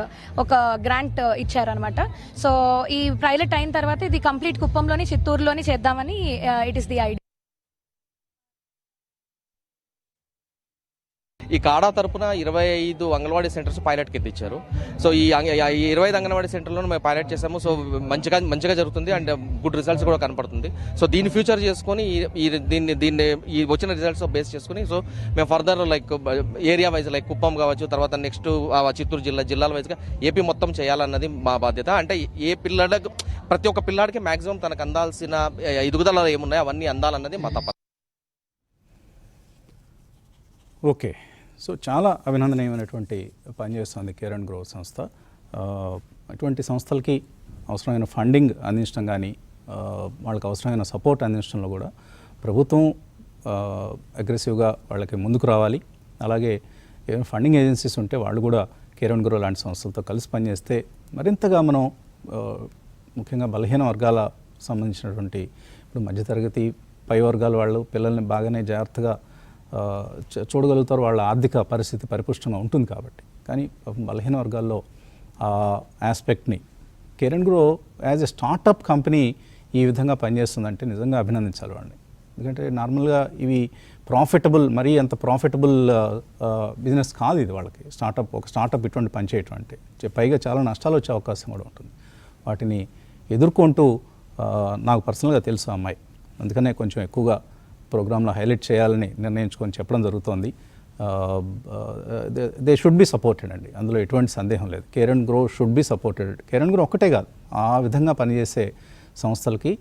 ఒక గ్రాంట్ ఇచ్చారనమాట. సో ఈ పైలట్ అయిన తర్వాత ఇది కంప్లీట్ కుప్పంలోని, చిత్తూరులోని చేద్దామని ఇట్ ఈస్ ది ఐడియా. ఈ కాడా తరపున 25 అంగన్వాడీ సెంటర్స్ పైలట్ కింద ఇచ్చారు. సో ఈ 25 అంగన్వాడీ సెంటర్లను మేము పైలట్ చేసాము. సో మంచిగా జరుగుతుంది అండ్ గుడ్ రిజల్ట్స్ కూడా కనపడుతుంది. సో దీన్ని ఫ్యూచర్ చేసుకొని దీన్ని ఈ వచ్చిన రిజల్ట్స్ బేస్ చేసుకుని సో మేము further like area wise like Kuppam కావచ్చు, తర్వాత నెక్స్ట్ చిత్తూరు జిల్లాల వైజ్గా ఏపీ మొత్తం చేయాలన్నది మా బాధ్యత. అంటే ఏ పిల్లలకు, ప్రతి ఒక్క పిల్లాడికి మాక్సిమం తనకు అందాల్సిన ఎదుగుదల ఏమున్నాయో అవన్నీ అందాలన్నది మా తప్ప. ఓకే, సో చాలా అభినందనీయమైనటువంటి పనిచేస్తుంది కేర్ అండ్ గ్రో సంస్థ. అటువంటి సంస్థలకి అవసరమైన ఫండింగ్ అందించడం కానీ, వాళ్ళకి అవసరమైన సపోర్ట్ అందించడంలో కూడా ప్రభుత్వం అగ్రెసివ్గా వాళ్ళకి ముందుకు రావాలి. అలాగే ఏమైనా ఫండింగ్ ఏజెన్సీస్ ఉంటే వాళ్ళు కూడా కేర్ అండ్ గ్రో లాంటి సంస్థలతో కలిసి పనిచేస్తే మరింతగా మనం ముఖ్యంగా బలహీన వర్గాల సంబంధించినటువంటి, ఇప్పుడు మధ్యతరగతి పై వర్గాల వాళ్ళు పిల్లల్ని బాగానే జాగ్రత్తగా చూడగలుగుతారు, వాళ్ళ ఆర్థిక పరిస్థితి పరిపుష్టంగా ఉంటుంది కాబట్టి. కానీ బలహీన వర్గాల్లో ఆ ఆస్పెక్ట్ని care and grow as a startup company ఈ విధంగా పనిచేస్తుందంటే నిజంగా అభినందించాలి వాళ్ళని. ఎందుకంటే నార్మల్గా ఇవి ప్రాఫిటబుల్, మరీ అంత ప్రాఫిటబుల్ బిజినెస్ కాదు ఇది వాళ్ళకి. ఒక స్టార్టప్ ఇటువంటి పని చేయటం అంటే పైగా చాలా నష్టాలు వచ్చే అవకాశం కూడా ఉంటుంది. వాటిని ఎదుర్కొంటూ నాకు పర్సనల్గా తెలుసు అమ్మాయి, అందుకనే కొంచెం ఎక్కువగా ప్రోగ్రాంలో హైలైట్ చేయాలని నిర్ణయించుకొని చెప్పడం జరుగుతోంది. దే షుడ్ బి సపోర్టెడ్ అండి, అందులో ఎటువంటి సందేహం లేదు. Care and grow should be supported. Care and grow ఒక్కటే కాదు, ఆ విధంగా పనిచేసే సంస్థలకి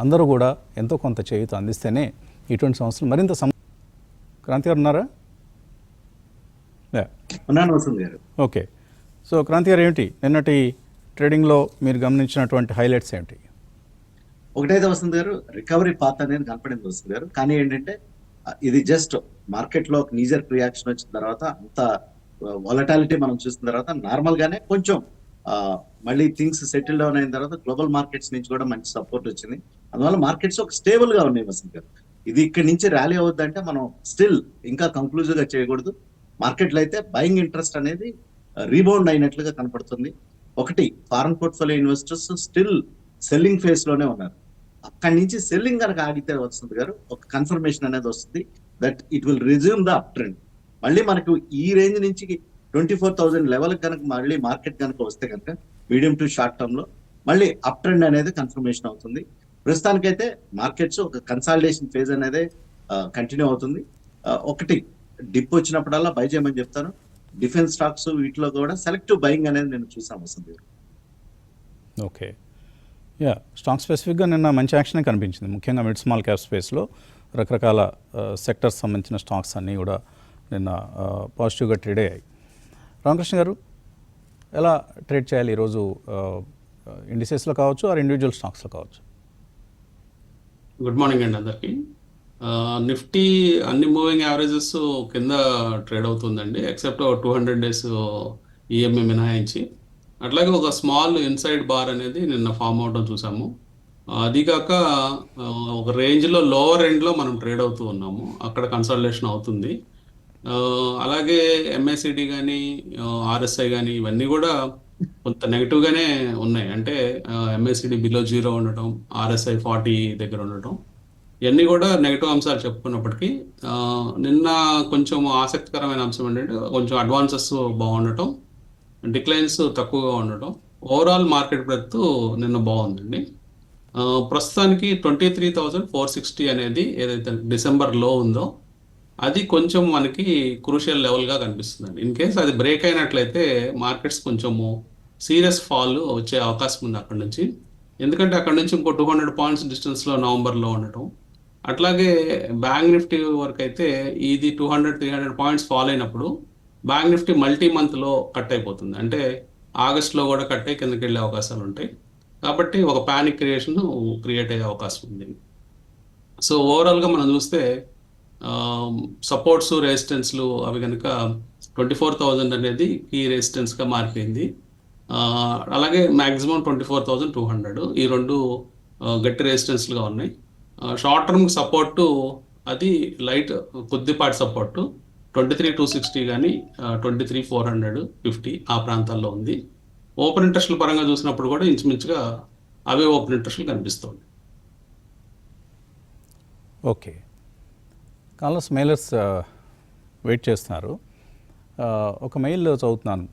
అందరూ కూడా ఎంతో కొంత చేయూత అందిస్తేనే ఇటువంటి సంస్థలు మరింత క్రాంతి గారు ఉన్నారా? ఓకే, సో క్రాంతి గారు ఏమిటి నిన్నటి ట్రేడింగ్లో మీరు గమనించినటువంటి హైలైట్స్ ఏమిటి? ఒకటైతే వస్తుంది గారు, రికవరీ పాత్ అనేది కనపడింది వస్తుంది గారు. కానీ ఏంటంటే ఇది జస్ట్ మార్కెట్ లో నీజర్ రియాక్షన్ వచ్చిన తర్వాత అంత వాలటాలిటీ మనం చూసిన తర్వాత నార్మల్ గానే కొంచెం మళ్ళీ థింగ్స్ సెటిల్ డౌన్ అయిన తర్వాత గ్లోబల్ మార్కెట్స్ నుంచి కూడా మంచి సపోర్ట్ వచ్చింది. అందువల్ల మార్కెట్స్ ఒక స్టేబుల్ గా ఉన్నాయి వస్తుంది గారు. ఇది ఇక్కడ నుంచి ర్యాలీ అవుద్దంటే మనం స్టిల్ ఇంకా కంక్లూజివ్ గా చేయకూడదు. మార్కెట్లో అయితే బయింగ్ ఇంట్రెస్ట్ అనేది రీబౌండ్ అయినట్లుగా కనపడుతుంది. ఒకటి, foreign portfolio investors still selling face లోనే ఉన్నారు. అక్కడి నుంచి సెల్లింగ్ కనుక ఆగితే వస్తుంది గారు ఒక కన్ఫర్మేషన్ అనేది వస్తుంది that it will resume the up trend. మళ్ళీ మనకు ఈ రేంజ్ నుంచి 24,000 లెవెల్ కనుక మళ్ళీ మార్కెట్ కనుక వస్తే కనుక మీడియం టు షార్ట్ టర్మ్ లో మళ్ళీ అప్ ట్రెండ్ అనేది కన్ఫర్మేషన్ అవుతుంది. ప్రస్తుతానికైతే మార్కెట్స్ ఒక కన్సాలిడేషన్ ఫేజ్ అనేది కంటిన్యూ అవుతుంది. ఒకటి, డిప్ వచ్చినప్పుడల్లా బై చేయమని చెప్తాను. డిఫెన్స్ స్టాక్స్ వీటిలో కూడా సెలెక్టివ్ బయింగ్ అనేది నేను చూసాను వసంత్ గారు. ఓకే, యా, స్టాక్ స్పెసిఫిక్గా నిన్న మంచి యాక్షన్ కనిపించింది. ముఖ్యంగా మిడ్ స్మాల్ క్యాప్ స్పేస్లో రకరకాల సెక్టర్స్ సంబంధించిన స్టాక్స్ అన్నీ కూడా నిన్న పాజిటివ్గా ట్రేడ్ అయ్యాయి. రామకృష్ణ గారు, ఎలా ట్రేడ్ చేయాలి ఈరోజు? ఇండిసెస్లో కావచ్చు, ఆర్ ఇండివిజువల్ స్టాక్స్లో కావచ్చు. గుడ్ మార్నింగ్ అండి అందరికి. నిఫ్టీ అన్ని మూవింగ్ యావరేజెస్ కింద ట్రేడ్ అవుతుందండి, ఎక్సెప్ట్ 200 డేస్ ఈఎంఐ మినహాయించి. అట్లాగే ఒక స్మాల్ ఇన్సైడ్ బార్ అనేది నిన్న ఫామ్ అవడం చూసాము. అది కాక ఒక రేంజ్లో లోవర్ ఎండ్లో మనం ట్రేడ్ అవుతూ ఉన్నాము, అక్కడ కన్సల్టేషన్ అవుతుంది. అలాగే ఎంఐసిడి కానీ ఆర్ఎస్ఐ కానీ ఇవన్నీ కూడా కొంత నెగిటివ్గానే ఉన్నాయి. అంటే ఎంఐసిడి బిలో 0 ఉండటం, ఆర్ఎస్ఐ 40 దగ్గర ఉండటం, ఇవన్నీ కూడా నెగిటివ్ అంశాలు చెప్పుకున్నప్పటికీ నిన్న కొంచెం ఆసక్తికరమైన అంశం ఏంటంటే కొంచెం అడ్వాన్సెస్ బాగుండటం, డిక్లైన్స్ తక్కువగా ఉండటం, ఓవరాల్ మార్కెట్ బ్రెడ్త్ నిన్న బాగుందండి. ప్రస్తుతానికి 23,460 అనేది ఏదైతే డిసెంబర్ లో ఉందో అది కొంచెం మనకి క్రూషియల్ లెవెల్గా కనిపిస్తుందండి. ఇన్ కేస్ అది బ్రేక్ అయినట్లయితే మార్కెట్స్ కొంచెము సీరియస్ ఫాల్ వచ్చే అవకాశం ఉంది అక్కడ నుంచి. ఎందుకంటే అక్కడ నుంచి ఇంకో 200 పాయింట్స్ డిస్టెన్స్లో నవంబర్లో ఉండటం. అట్లాగే బ్యాంక్ నిఫ్టీ వరకు అయితే ఇది 200-300 పాయింట్స్ ఫాల్ అయినప్పుడు బ్యాంక్ నిఫ్టీ మల్టీ మంత్లో కట్ అయిపోతుంది. అంటే ఆగస్ట్లో కూడా కట్ అయ్యి కిందకి వెళ్ళే అవకాశాలు ఉంటాయి. కాబట్టి ఒక ప్యానిక్ క్రియేట్ అయ్యే అవకాశం ఉంది. సో ఓవరాల్గా మనం చూస్తే సపోర్ట్స్, రెసిస్టెన్స్లు అవి కనుక 24,000 అనేది కీ రెసిస్టెన్స్గా మారిపోయింది. అలాగే మ్యాక్సిమం 24,200 ఈ రెండు గట్టి రెసిస్టెన్స్లుగా ఉన్నాయి. షార్ట్ టర్మ్ సపోర్టు అది లైట్ కొద్దిపాటి సపోర్టు 23,260 కానీ 23,450 ఆ ప్రాంతాల్లో ఉంది. ఓపెన్ ఇంట్రెస్ట్ల పరంగా చూసినప్పుడు కూడా ఇంచుమించుగా అవే ఓపెన్ ఇంట్రెస్ట్లు కనిపిస్తుంది. ఓకే, కాలర్స్ మెయిలర్స్ వెయిట్ చేస్తున్నారు. ఒక మెయిల్ చదువుతున్నాను.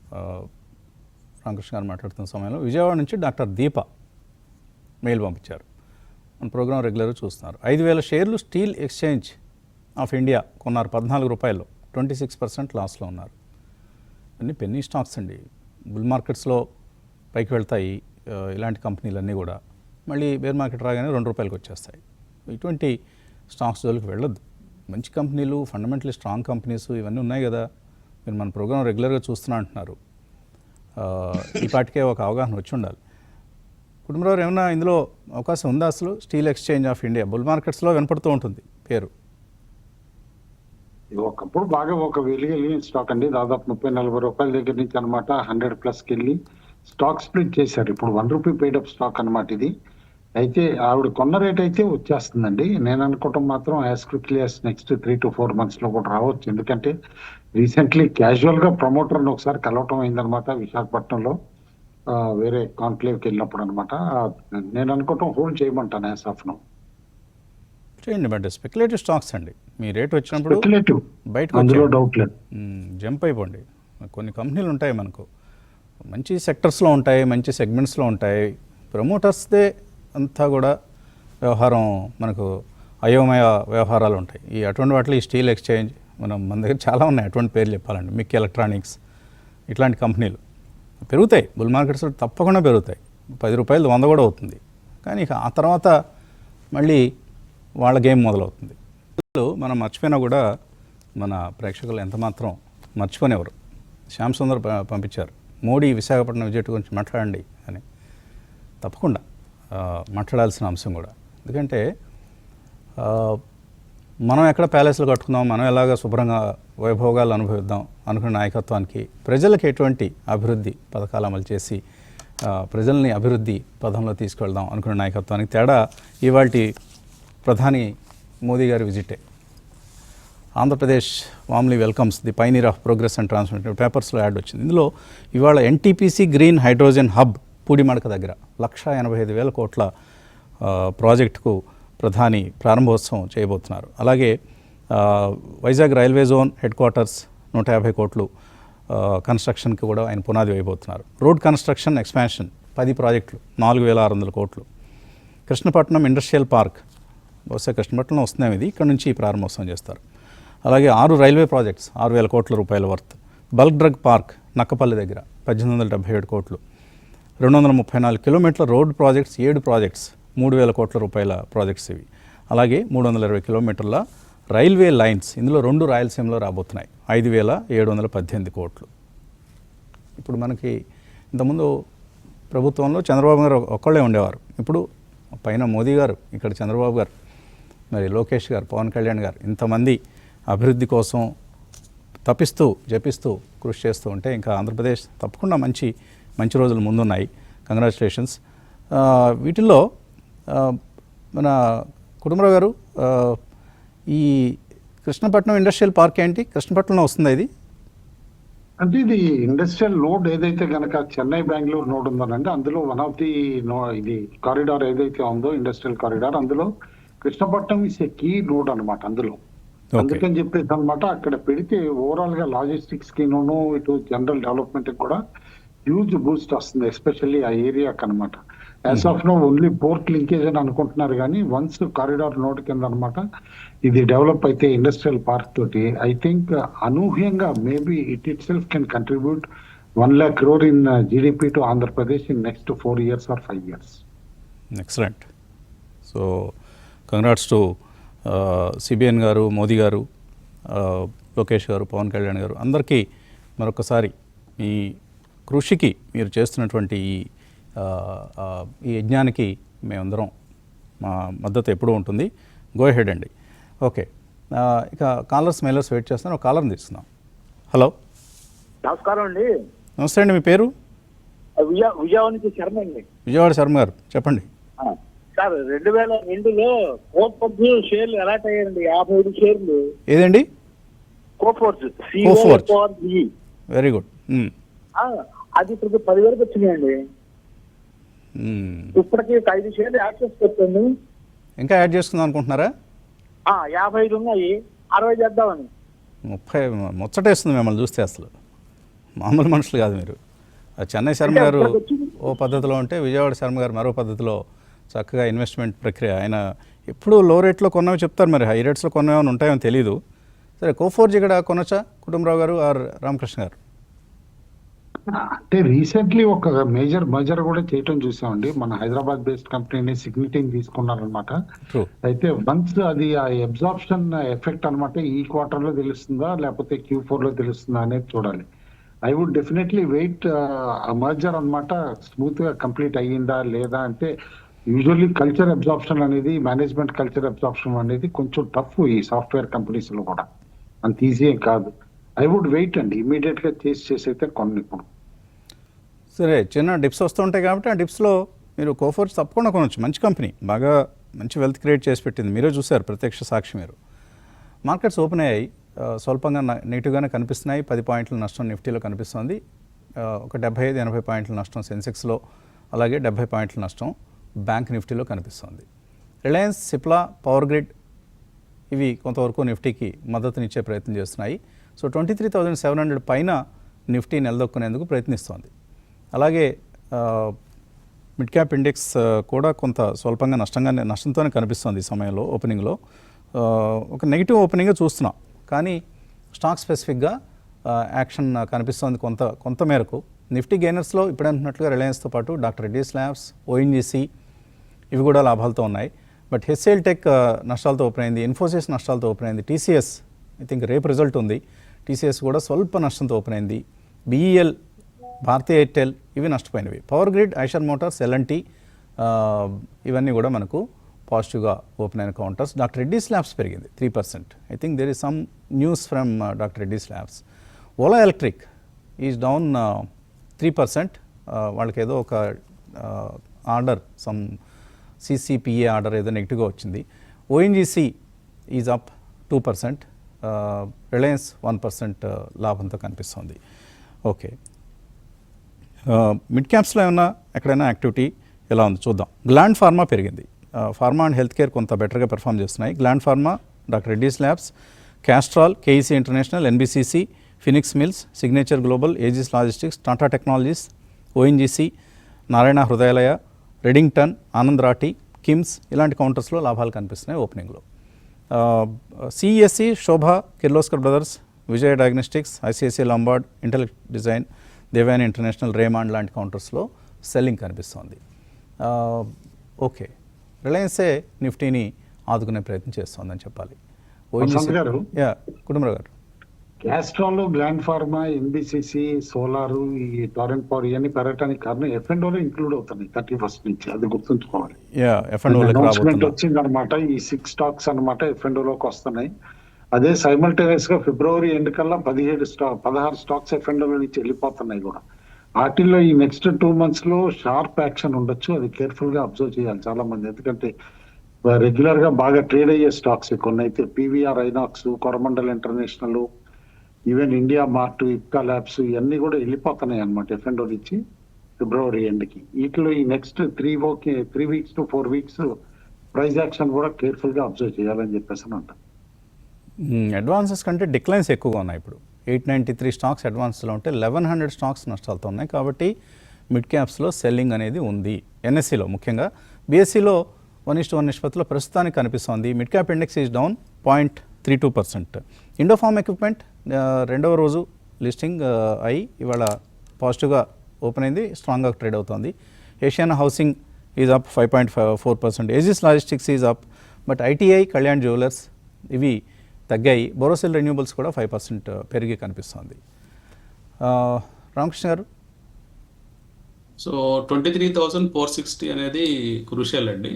రామకృష్ణ గారు మాట్లాడుతున్న సమయంలో విజయవాడ నుంచి డాక్టర్ దీప మెయిల్ పంపించారు. మన ప్రోగ్రాం రెగ్యులర్గా చూస్తున్నారు. 5,000 షేర్లు స్టీల్ ఎక్స్చేంజ్ ఆఫ్ ఇండియా కొన్నారు 14 రూపాయల్లో, 26% లాస్లో ఉన్నారు. అన్నీ పెన్నీ స్టాక్స్ అండి. బుల్ మార్కెట్స్లో పైకి వెళ్తాయి ఇలాంటి కంపెనీలన్నీ కూడా, మళ్ళీ బేర్ మార్కెట్ రాగానే 2 రూపాయలకి వచ్చేస్తాయి. ఇటువంటి స్టాక్స్ జోలికి వెళ్ళొద్దు. మంచి కంపెనీలు, ఫండమెంటలీ స్ట్రాంగ్ కంపెనీస్ ఇవన్నీ ఉన్నాయి కదా. మీరు మన ప్రోగ్రాం రెగ్యులర్గా చూస్తున్నా అంటున్నారు. ఈ పాటికే ఒక అవగాహన వచ్చి ఉండాలి. కుటుంబరావు, ఏమన్నా ఇందులో అవకాశం ఉందా? అసలు steel exchange of India bull మార్కెట్స్లో వినపడుతూ ఉంటుంది పేరు. ఒకప్పుడు బాగా ఒక వెలిగిన స్టాక్ అండి, దాదాపు 30-40 రూపాయల దగ్గర నుంచి అనమాట 100+ వెళ్ళి స్టాక్ స్ప్లిట్ చేశారు. ఇప్పుడు 1 రూపీ పెయిడ్ స్టాక్ అనమాట ఇది. అయితే ఆవిడ కొన్న రేట్ అయితే వచ్చేస్తుందండి. నేను అనుకోవటం మాత్రం as quickly as next 3 to 4 months లో కూడా రావచ్చు. ఎందుకంటే రీసెంట్లీ క్యాజువల్ గా ప్రమోటర్ని ఒకసారి కలవటం అయిందనమాట విశాఖపట్నంలో, వేరే కాన్క్లేవ్కి వెళ్ళినప్పుడు అనమాట. నేను అనుకోవటం హోల్డ్ చేయమంటాను యాజ్ ఆఫ్ నౌ. చేయండి, బట్ స్పెక్యులేటివ్ స్టాక్స్ అండి. మీ రేట్ వచ్చినప్పుడు స్పెక్యులేటివ్, బయటకు అందులో డౌట్ లేదు. జంప్ అయిపోండి. కొన్ని కంపెనీలు ఉంటాయి మనకు, మంచి సెక్టర్స్లో ఉంటాయి, మంచి సెగ్మెంట్స్లో ఉంటాయి. ప్రమోటర్స్దే అంతా కూడా వ్యవహారం మనకు అయోమయ వ్యవహారాలు ఉంటాయి. అటువంటి వాటిలో ఈ స్టీల్ ఎక్స్చేంజ్ మన దగ్గర చాలా ఉన్నాయి. అటువంటి పేర్లు చెప్పాలండి, మిక్ ఎలక్ట్రానిక్స్, ఇట్లాంటి కంపెనీలు పెరుగుతాయి. బుల్ మార్కెట్స్ తప్పకుండా పెరుగుతాయి. 10 రూపాయలు 100 కూడా అవుతుంది. కానీ ఇక ఆ తర్వాత మళ్ళీ వాళ్ళ గేమ్ మొదలవుతుంది. మనం మర్చిపోయినా కూడా మన ప్రేక్షకులు ఎంత మాత్రం మర్చిపోనేవారు. శ్యామ్ సుందర్ పంపించారు, మోడీ విశాఖపట్నం విజిట్ గురించి మాట్లాడండి అని. తప్పకుండా మాట్లాడాల్సిన అంశం కూడా. ఎందుకంటే మనం ఎక్కడ ప్యాలెస్లు కట్టుకుందాం, మనం ఎలాగ శుభ్రంగా వైభోగాలు అనుభవిద్దాం అనుకున్న నాయకత్వానికి, ప్రజలకు ఎటువంటి అభివృద్ధి పథకాలు అమలు చేసి ప్రజల్ని అభివృద్ధి పదంలో తీసుకెళ్దాం అనుకున్న నాయకత్వానికి తేడా ఇవాల్టి ప్రధాని మోదీ గారి విజిటే. Andhra Pradesh warmly welcomes the pioneer of progress and transformation పేపర్స్లో యాడ్ వచ్చింది. ఇందులో ఇవాళ NTPC green hydrogen hub Pudimadaka దగ్గర 185,000 కోట్ల ప్రాజెక్టుకు ప్రధాని ప్రారంభోత్సవం చేయబోతున్నారు. అలాగే Vizag railway zone head quarters 150 కోట్లు కన్స్ట్రక్షన్కి కూడా ఆయన పునాది వేయబోతున్నారు. రోడ్ కన్స్ట్రక్షన్ ఎక్స్పాన్షన్ 10 ప్రాజెక్టులు 4,600 కోట్లు. కృష్ణపట్నం ఇండస్ట్రియల్ పార్క్, బహుశా కృష్ణపట్నంలో వస్తున్నాం ఇది, ఇక్కడ నుంచి ప్రారంభోత్సవం చేస్తారు. అలాగే 6 రైల్వే ప్రాజెక్ట్స్ 6,000 కోట్ల రూపాయల worth, bulk drug park Nakkapalli దగ్గర 1877 కోట్లు, 234 కిలోమీటర్ల రోడ్ ప్రాజెక్ట్స్, 7 ప్రాజెక్ట్స్, 3000 కోట్ల రూపాయల ప్రాజెక్ట్స్ ఇవి. అలాగే 320 కిలోమీటర్ల రైల్వే లైన్స్, ఇందులో 2 రాయలసీమలో రాబోతున్నాయి, 5718 కోట్లు. ఇప్పుడు మనకి ఇంతకుముందు ప్రభుత్వంలో చంద్రబాబు గారు ఒక్కళ్ళే ఉండేవారు, ఇప్పుడు పైన మోదీ గారు, ఇక్కడ చంద్రబాబు గారు, మరి లోకేష్ గారు, పవన్ కళ్యాణ్ గారు, ఇంతమంది అభివృద్ధి కోసం తపిస్తూ జపిస్తూ కృషి చేస్తూ ఉంటే ఇంకా ఆంధ్రప్రదేశ్ తప్పకుండా మంచి రోజులు ముందున్నాయి. కంగ్రాచులేషన్స్. వీటిల్లో మన కుటుంబరావు గారు, ఈ కృష్ణపట్నం ఇండస్ట్రియల్ పార్క్ ఏంటి? కృష్ణపట్నంలో వస్తుందా ఇది? అంటే ఇది ఇండస్ట్రియల్ నోడ్ ఏదైతే కనుక చెన్నై బెంగళూరు నోడ్ ఉందనంటే అందులో వన్ ఆఫ్ ది ఇది కారిడార్ ఏదైతే ఉందో ఇండస్ట్రియల్ కారిడార్, అందులో Krishnapatnam is a key node అనమాట. అందులో అందుకని చెప్పేసి అనమాట అక్కడ పెడితే ఓవరాల్ గా లాజిస్టిక్స్ కి ఇటు జనరల్ డెవలప్మెంట్ కూడా హ్యూజ్ బూస్ట్ వస్తుంది, ఎస్పెషల్లీ ఆ ఏరియాకి అనమాట. As of now only port linkage అని అనుకుంటున్నారు, కానీ వన్స్ కారిడార్ నోడ్ కింద అనమాట ఇది డెవలప్ అయితే ఇండస్ట్రియల్ పార్క్ తోటి ఐ థింక్ అనూహ్యంగా maybe it self can contribute 1 lakh crore in GDP to Andhra Pradesh in next 4 years or 5 years. Excellent. So congrats to CBN గారు, మోదీ గారు, లోకేష్ గారు, పవన్ కళ్యాణ్ గారు, అందరికీ మరొకసారి ఈ కృషికి మీరు చేస్తున్నటువంటి ఈ యజ్ఞానికి మేమందరం మా మద్దతు ఎప్పుడూ ఉంటుంది. గో హెడ్ అండి. ఓకే, ఇక కాలర్స్ మెయిలర్స్ వెయిట్ చేస్తాను. ఒక కాలర్ని తీసుకుందాం. హలో, నమస్కారం అండి. నమస్తే అండి, మీ పేరు? విజయవాడ నుంచి శర్మ అండి. విజయవాడ శర్మ గారు, చెప్పండి. సార్ 2002లో కోఫోర్జ్ షేర్లు అలాట్ అయ్యాయండి, 55 షేర్లు. ఏదండి? కోఫోర్జ్. Very good. అది ఇప్పుడు 10,000 వచ్చినాయండి. ఇప్పటికి 5 షేర్లు యాడ్ చేసుకొచ్చాను. ఇంకా యాడ్ చేసుకుందాం అనుకుంటున్నారా? 55 ఉన్నాయి, 60 చేద్దామని. 30 ముచ్చటేస్తుంది మిమ్మల్ని చూస్తే, అసలు మామూలు మనుషులు కాదు మీరు. చెన్నై శర్మ గారు ఓ పద్ధతిలో ఉంటే విజయవాడ శర్మ గారు మరో పద్ధతిలో చక్కగా ఇన్వెస్ట్మెంట్ ప్రక్రియ. ఆయన ఎప్పుడు లో రేట్లో కొన్నవి చెప్తారు, మరి హై రేట్స్లో కొన్నవి ఉంటాయో తెలియదు. సరే, కోఫోర్జ్ ఇక్కడ కొనొచ్చా కుటుంబరావు గారు ఆర్ రామకృష్ణ గారు? అంటే రీసెంట్లీ ఒక మేజర్ మర్జర్ కూడా చేయటం చూసామండి. మన హైదరాబాద్ బేస్డ్ కంపెనీని సిగ్నిటీని తీసుకున్నారనమాట. అయితే వన్స్ అది ఆ అబ్జార్ప్షన్ ఎఫెక్ట్ అనమాట ఈ క్వార్టర్ లో తెలుస్తుందా లేకపోతే Q4 లో తెలుస్తుందా అనేది చూడాలి. I would definitely wait. ఆ మర్జర్ అనమాట స్మూత్ గా కంప్లీట్ అయ్యిందా లేదా అంటే, యూజువల్లీ కల్చర్ అబ్జార్ప్షన్ అనేది, మేనేజ్మెంట్ కల్చర్ అబ్జార్ప్షన్ అనేది కొంచెం టఫ్ ఈ సాఫ్ట్వేర్ కంపెనీస్ లో కూడా, అంత ఈజీ ఏం కాదు. ఐ వుడ్ వెయిట్ అండి, ఇమీడియట్ గా చేసైతే కొన్ని. ఇప్పుడు సరే, చిన్న డిప్స్ వస్తుంటాయి కాబట్టి ఆ డిప్స్లో మీరు కోఫోర్జ్ తప్పకుండా కొనవచ్చు. మంచి కంపెనీ, బాగా మంచి వెల్త్ క్రియేట్ చేసి పెట్టింది, మీరే చూశారు, ప్రత్యక్ష సాక్షి మీరు. మార్కెట్స్ ఓపెన్ అయ్యాయి, స్వల్పంగా నెగిటివ్గానే కనిపిస్తున్నాయి. 10 పాయింట్ల నష్టం నిఫ్టీలో కనిపిస్తుంది, ఒక 75-80 పాయింట్ల నష్టం సెన్సెక్స్లో, అలాగే 70 పాయింట్ల నష్టం బ్యాంక్ నిఫ్టీలో కనిపిస్తుంది. రిలయన్స్, సిప్లా, పవర్ గ్రిడ్ ఇవి కొంతవరకు నిఫ్టీకి మద్దతునిచ్చే ప్రయత్నం చేస్తున్నాయి. సో 23,700 పైన నిఫ్టీ నిలదొక్కునేందుకు ప్రయత్నిస్తోంది. అలాగే మిడ్ క్యాప్ ఇండెక్స్ కూడా కొంత స్వల్పంగా నష్టంతోనే కనిపిస్తుంది ఈ సమయంలో. ఓపెనింగ్లో ఒక నెగిటివ్ ఓపెనింగ్గా చూస్తున్నాం, కానీ స్టాక్ స్పెసిఫిక్గా యాక్షన్ కనిపిస్తుంది కొంత మేరకు. నిఫ్టీ గెయినర్స్లో ఇప్పుడు అంటున్నట్లుగా రిలయన్స్తో పాటు డాక్టర్ రెడ్డీస్ ల్యాబ్స్, ONGC ఇవి కూడా లాభాలతో ఉన్నాయి. బట్ HCL టెక్ నష్టాలతో ఓపెన్ అయింది, ఇన్ఫోసిస్ నష్టాలతో ఓపెన్ అయింది, TCS ఐ థింక్ రేపు రిజల్ట్ ఉంది, TCS కూడా స్వల్ప నష్టంతో ఓపెన్ అయింది, BEL, భారతీ ఎయిర్టెల్ ఇవి నష్టపోయినవి. Power grid, Eicher motors, L&T ఇవన్నీ కూడా మనకు పాజిటివ్గా ఓపెన్ అయిన కౌంటర్స్. డాక్టర్ రెడ్డీస్ ల్యాబ్స్ పెరిగింది 3%. I think there is some news from doctor Reddy's labs. Ola electric is down 3%. వాళ్ళకి ఏదో ఒక ఆర్డర్, సమ్ CCPA ఆర్డర్ ఏదో నెగిటివ్గా వచ్చింది. ONGC is up 2%. రిలయన్స్ 1% లాభంతో కనిపిస్తుంది. ఓకే, మిడ్ క్యాప్స్లో ఏమన్నా ఎక్కడైనా యాక్టివిటీ ఎలా ఉంది చూద్దాం. గ్లాండ్ ఫార్మా పెరిగింది, ఫార్మా అండ్ హెల్త్ కేర్ కొంత బెటర్గా పెర్ఫామ్ చేస్తున్నాయి. Gland pharma, doctor Reddy's labs, Castrol, KEC international, NBCC, Phoenix mills, signature global, Aegis logistics, Tata technologies, ONGC, Narayana Hrudayalaya, Redington, Anand Rathi, KIMS ఇలాంటి కౌంటర్స్లో లాభాలు కనిపిస్తున్నాయి ఓపెనింగ్లో. CESC, Sobha, Kirloskar brothers, Vijay diagnostics, ICICI Lombard, intellect design, Devan international, Raymond లాంటి కౌంటర్స్లో సెల్లింగ్ కనిపిస్తోంది. ఓకే, రిలయన్సే నిఫ్టీని ఆదుకునే ప్రయత్నం చేస్తోందని చెప్పాలి. వసంత్ గారు, యా కుటుంబరావు గారు, Castrol, gland pharma, NBCC, solar, ఈ టారెంట్ పవర్ ఇవన్నీ పెరగడానికి కారణం F&Oలో ఇంక్లూడ్ అవుతున్నాయి 31st నుంచి, అది గుర్తుంచుకోవాలి. యా F&Oలోకి అనౌన్స్మెంట్ రాబోతున్నా. వచ్చింది అనమాట. ఈ 6 స్టాక్స్ అనమాట F&Oలోకి వస్తున్నాయి. అదే సైమల్టేనియస్ గా ఫిబ్రవరి ఎండ్ కల్లా 16 స్టాక్స్ F&O నుంచి వెళ్ళిపోతున్నాయి కూడా. వాటిల్లో ఈ నెక్స్ట్ 2 months లో షార్ప్ యాక్షన్ ఉండొచ్చు. అది కేర్ఫుల్ గా అబ్జర్వ్ చేయాలి చాలా మంది, ఎందుకంటే రెగ్యులర్ గా బాగా ట్రేడ్ అయ్యే స్టాక్స్ కొన్ని అయితే PVR, INOX, Coromandel international, even India mart, Ipca labs ఇవన్నీ కూడా వెళ్ళిపోతున్నాయి అనమాట F&O నుంచి ఫిబ్రవరి ఎండ్కి. వీటిలో ఈ next 3 weeks to 4 weeks price action కూడా కేర్ఫుల్ గా అబ్జర్వ్ చేయాలని చెప్పేసి అంటారు. అడ్వాన్సెస్ కంటే డిక్లైన్స్ ఎక్కువగా ఉన్నాయి. ఇప్పుడు 893 స్టాక్స్ అడ్వాన్స్లో ఉంటే 1100 స్టాక్స్ నష్టాలతో ఉన్నాయి. కాబట్టి మిడ్ క్యాప్స్లో సెల్లింగ్ అనేది ఉంది. ఎన్ఎస్సిలో ముఖ్యంగా, బీఎస్సీలో 1:1 నిష్పత్తిలో ప్రస్తుతానికి కనిపిస్తోంది. Mid cap index is down 0.32%. Indo Farm equipment రెండవ రోజు లిస్టింగ్ అయి ఇవాళ పాజిటివ్గా ఓపెన్ అయింది, స్ట్రాంగ్గా ట్రేడ్ అవుతోంది. Asian housing is up 5.4%. Aegis logistics is up, but ITI, Kalyan jewellers ఇవి తగ్గాయి. బోరోసిల్ రెన్యూబుల్స్ కూడా 5% పెరిగి కనిపిస్తోంది. రామకృష్ణ గారు, సో 23,460 అనేది క్రూషియల్ అండి.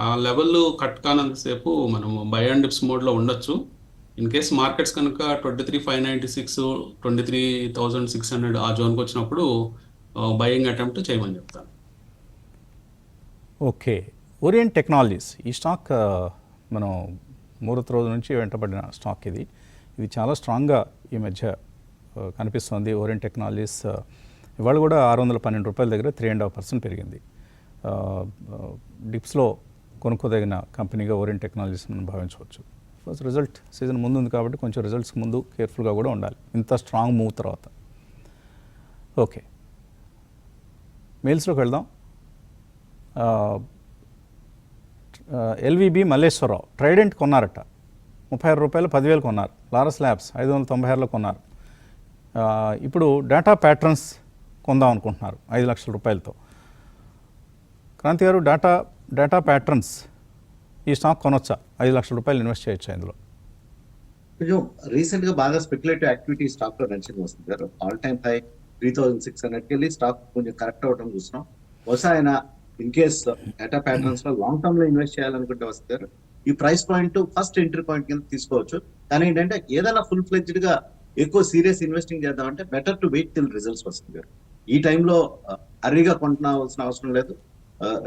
ఆ లెవెల్ కట్ కానంతసేపు మనం బై అండ్ డిప్స్ మోడ్లో ఉండొచ్చు. ఇన్ కేస్ మార్కెట్స్ కనుక 23,596, 23,600 ఆ జోన్కి వచ్చినప్పుడు బయింగ్ అటెంప్ట్ చేయమని చెప్తాను. ఓకే, ఓరియంట్ టెక్నాలజీస్ ఈ స్టాక్ మనం మూడవ రోజు నుంచి వెంటబడిన స్టాక్ ఇది. ఇది చాలా స్ట్రాంగ్గా ఈ మధ్య కనిపిస్తోంది. ఓరియంట్ టెక్నాలజీస్ ఇవాళ కూడా ₹612 దగ్గర 3.5% పెరిగింది. డిప్స్లో కొనుక్కోదగిన కంపెనీగా ఓరియంట్ టెక్నాలజీస్ మనం భావించవచ్చు. ఫస్ట్ రిజల్ట్ సీజన్ ముందు ఉంది కాబట్టి కొంచెం రిజల్ట్స్ ముందు కేర్ఫుల్గా కూడా ఉండాలి ఇంత స్ట్రాంగ్ మూవ్ తర్వాత. ఓకే, మెయిల్స్లోకి వెళ్దాం. ఎల్విబి మల్లేశ్వరరావు ట్రైడెంట్ కొన్నారట, ₹36 10,000 కొన్నారు. లారస్ ల్యాబ్స్ 596లో కొన్నారు. ఇప్పుడు డేటా ప్యాటర్న్స్ కొందాం అనుకుంటున్నారు 5 లక్షల రూపాయలతో. క్రాంతి గారు, డేటా ప్యాటర్న్స్ ఈ స్టాక్ కొనొచ్చా? 5 లక్షల రూపాయలు ఇన్వెస్ట్ చేయొచ్చా ఇందులో? కొంచెం రీసెంట్ గా బాగా స్పెక్యులేటివ్ యాక్టివిటీ స్టాక్ లో నడిచింది వస్తుంది గారు. ఆల్ టైమ్ హై 3,600కి వెళ్ళి స్టాక్ కొంచెం కరెక్ట్ అవడం చూస్తున్నాం. బహుశా ఆయన ఇన్ కేస్ డేటా ప్యాటర్న్స్ లో లాంగ్ టర్మ్ లో ఇన్వెస్ట్ చేయాలనుకుంటే వస్తుంది గారు, ఈ price point first entry point కింద తీసుకోవచ్చు. కానీ ఏంటంటే ఏదైనా ఫుల్ ఫ్లెడ్జ్డ్ గా ఎక్కువ సీరియస్ ఇన్వెస్టింగ్ చేద్దామంటే better to wait till results వస్తుంది గారు. ఈ టైంలో హర్రీగా కొంటున్నాల్సిన అవసరం లేదు,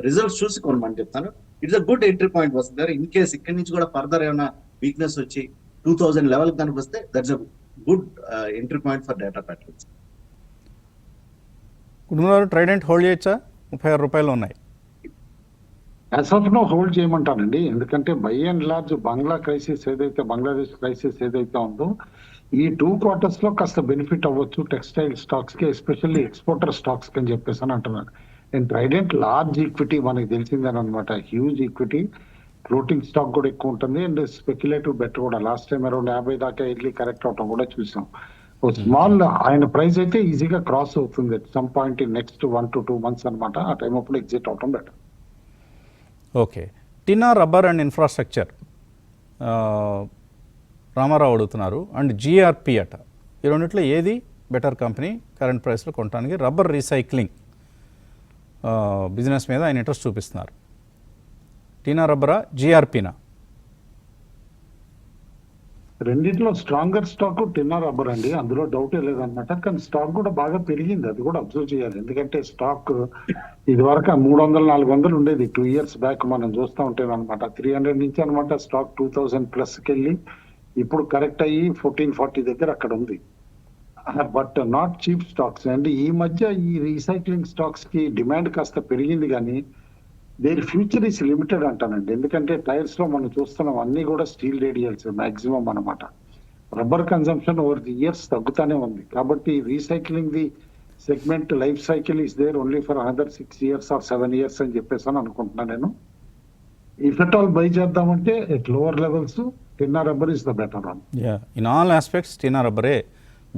రిజల్ట్స్ చూసి కొనమని చెప్తాను. It's a good entry point వస్తుంది గారు. ఇన్ కేస్ ఇక్కడి నుంచి కూడా ఫర్దర్ ఏమైనా వీక్నెస్ వచ్చి 2000 లెవెల్ కనుక వస్తే that's a good entry point for data patterns. కుటుంబాలు ట్రైడెంట్ హోల్డ్ చేయొచ్చా? ₹36 ఉన్నాయి. యాజ్ ఆఫ్ నో హోల్డ్ చేయమంటానండి, ఎందుకంటే by and large Bangladesh crisis ఏదైతే ఉందో ఈ 2 quarters లో కాస్త బెనిఫిట్ అవ్వచ్చు టెక్స్టైల్ స్టాక్స్ కి, ఎస్పెషల్లీ ఎక్స్పోర్టర్ స్టాక్స్ కి అని చెప్పేసి అని అంటున్నాను. అండ్ ట్రైడెంట్ లార్జ్ ఈక్విటీ మనకి తెలిసిందని అనమాట, హ్యూజ్ ఈక్విటీ, ఫ్లోటింగ్ స్టాక్ కూడా ఎక్కువ ఉంటుంది. అండ్ స్పెక్యులేటివ్ బెట్ కూడా లాస్ట్ టైం అరౌండ్ 50 దాకా వెళ్ళి కరెక్ట్ అవటం కూడా చూసాం. స్మాల్ ఆయన ప్రైస్ అయితే ఈజీగా క్రాస్ అవుతుంది at some point in next 1 to 2 months అనమాట. ఆ టైం అప్పుడు ఎగ్జిట్ అవటం better. Okay, Tinna rubber and infrastructure Ramarao అడుగుతున్నారు, అండ్ జిఆర్పి అట. ఈ రెండిట్లో ఏది బెటర్ కంపెనీ కరెంట్ ప్రైస్లో కొనడానికి? రబ్బర్ రీసైక్లింగ్ బిజినెస్ మీద ఆయన ఇంట్రెస్ట్ చూపిస్తున్నారు. టీనా రబ్బరా, జిఆర్పినా? రెండిట్లో స్ట్రాంగర్ స్టాక్ టిన్నా రబ్బర్ అండి, అందులో డౌటే లేదనమాట. కానీ స్టాక్ కూడా బాగా పెరిగింది, అది కూడా అబ్జర్వ్ చేయాలి. ఎందుకంటే స్టాక్ ఇది వరకు 300-400 ఉండేది 2 years బ్యాక్ మనం చూస్తూ ఉంటాం అనమాట. 300 నుంచి అనమాట స్టాక్ 2000+ వెళ్ళి ఇప్పుడు కరెక్ట్ అయ్యి 1440 దగ్గర అక్కడ ఉంది. బట్ నాట్ చీప్ స్టాక్స్ అండి. ఈ మధ్య ఈ రీసైక్లింగ్ స్టాక్స్ కి డిమాండ్ కాస్త పెరిగింది, కానీ దేర్ ఫ్యూచర్ ఈస్ లిమిటెడ్ అంటానండి. ఎందుకంటే టైర్స్ లో మనం చూస్తున్నాం అన్ని కూడా స్టీల్ రేడియల్స్ మాక్సిమం అనమాట. Rubber consumption over the years తగ్గుతానే ఉంది. కాబట్టి recycling the segment life cycle is there only for another 6 years or 7 years అని చెప్పేసి అని అనుకుంటున్నాను నేను. ఇఫ్ ఎట్ ఆల్ బై చేద్దామంటే at lower levels Tinna rubber is the better one. Yeah, in all aspects Tinna రబ్బరే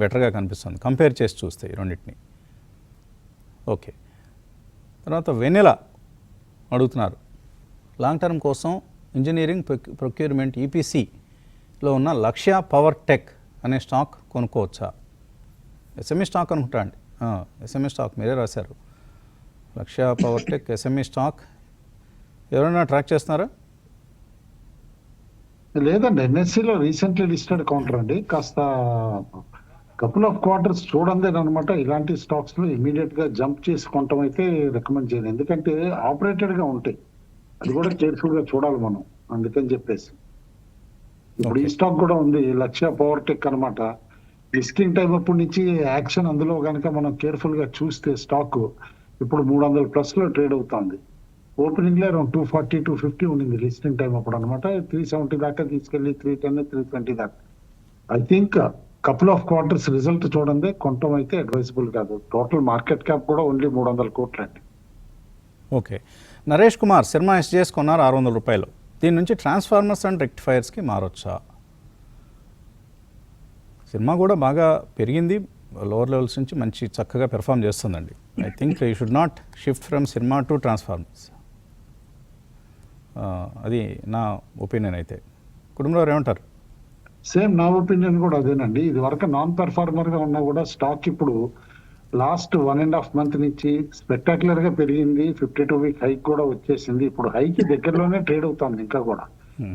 బెటర్గా కనిపిస్తుంది కంపేర్ చేసి చూస్తే ఈ రెండింటిని. ఓకే, తర్వాత వెనెలా అడుగుతున్నారు, లాంగ్ టర్మ్ కోసం ఇంజనీరింగ్ ప్రొక్యూర్మెంట్ ఈపీసీలో ఉన్న లక్ష్య పవర్ టెక్ అనే స్టాక్ కొనుక్కోవచ్చా? ఎస్ఎంఈ స్టాక్ అనుకుంటా అండి, ఎస్ఎంఈ స్టాక్ మీరే రాశారు. లక్ష్య పవర్ టెక్ ఎస్ఎంఈ స్టాక్ ఎవరైనా ట్రాక్ చేస్తున్నారా? లేదండి, ఎన్ఎస్సిలో రీసెంట్లీ లిస్టెడ్ కౌంటర్ అండి. కాస్త కపుల్ ఆఫ్ క్వార్టర్స్ చూడండి అనమాట. ఇలాంటి స్టాక్స్ లో ఇమీడియట్ గా జంప్ చేసి కొనటం అయితే రికమెండ్ చేయను, ఎందుకంటే ఆపరేటెడ్ గా ఉంటాయి, అది కూడా కేర్ఫుల్ గా చూడాలి మనం. అందుకని చెప్పేసి ఇప్పుడు ఈ స్టాక్ కూడా ఉంది, లక్ష్య పవర్ టెక్ అనమాట. లిస్టింగ్ టైం అప్పటి నుంచి యాక్షన్ అందులో కనుక మనం కేర్ఫుల్ గా చూస్తే స్టాక్ ఇప్పుడు 300+ లో ట్రేడ్ అవుతుంది. ఓపెనింగ్ లో అరౌండ్ 240, 250 ఉండింది లిస్టింగ్ టైం అప్పుడు అనమాట. 370 దాకా తీసుకెళ్లి 310, 320 దాకా. I think couple of quarters result చూడండి కొనటం అయితే అడ్వైజబుల్ కాదు. టోటల్ మార్కెట్ క్యాప్ కూడా ఓన్లీ 300 కోట్లు అండి. ఓకే, నరేష్ కుమార్ శర్మ ఎస్జేఎస్ కొన్నారు 600 రూపాయలు. దీని నుంచి ట్రాన్స్ఫార్మర్స్ అండ్ రెక్టిఫైర్స్కి మారొచ్చా? సినిమా కూడా బాగా పెరిగింది, లోవర్ లెవెల్స్ నుంచి మంచి చక్కగా పెర్ఫామ్ చేస్తుందండి. I think you should not shift from cinema to transformers. అది నా ఒపీనియన్. అయితే కుటుంబంలో ఏమంటారు? సేమ్ నా ఒపీనియన్ కూడా అదేనండి. ఇది వరకు నాన్ పెర్ఫార్మర్ గా ఉన్నా కూడా స్టాక్ ఇప్పుడు లాస్ట్ 1.5 మంత్ నుంచి స్పెక్టాక్యులర్ గా పెరిగింది. 52 వీక్ హైక్ కూడా వచ్చేసింది. ఇప్పుడు హైకి దగ్గరలోనే ట్రేడ్ అవుతుంది ఇంకా కూడా.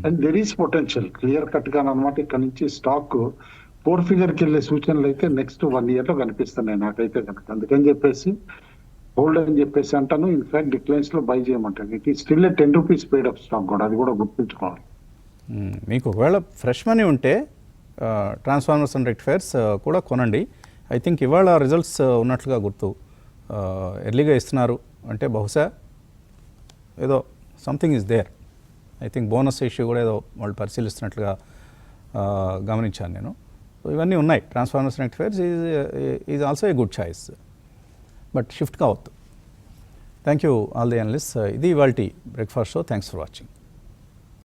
And there is potential clear cut గా అనమాట. ఇక్కడ నుంచి స్టాక్ 4 ఫిగర్ కి వెళ్ళే సూచనలు అయితే నెక్స్ట్ 1 year లో కనిపిస్తున్నాయి నాకైతే కనుక. అందుకని చెప్పేసి హోల్డ్ అని చెప్పేసి అంటాను. ఇన్ఫాక్ట్ డిక్లైన్స్ లో బై చేయమంటాను. It is still 10 rupees paid up stock కూడా, అది కూడా గుర్తుంచుకోవాలి. మీకు ఒకవేళ ఫ్రెష్ మనీ ఉంటే ట్రాన్స్ఫార్మర్స్ అండ్ రెక్టిఫైర్స్ కూడా కొనండి. ఐ థింక్ ఇవాళ రిజల్ట్స్ ఉన్నట్లుగా గుర్తు, ఎర్లీగా ఇస్తున్నారు అంటే బహుశా ఏదో something is there. I think bonus issue కూడా ఏదో వాళ్ళు పరిశీలిస్తున్నట్లుగా గమనించాను నేను. సో ఇవన్నీ ఉన్నాయి. Transformers and rectifiers is also a good choice, but shift కావద్దు. Thank you all the analyst. ఇది ఇవాల్టి breakfast show. Thanks for watching.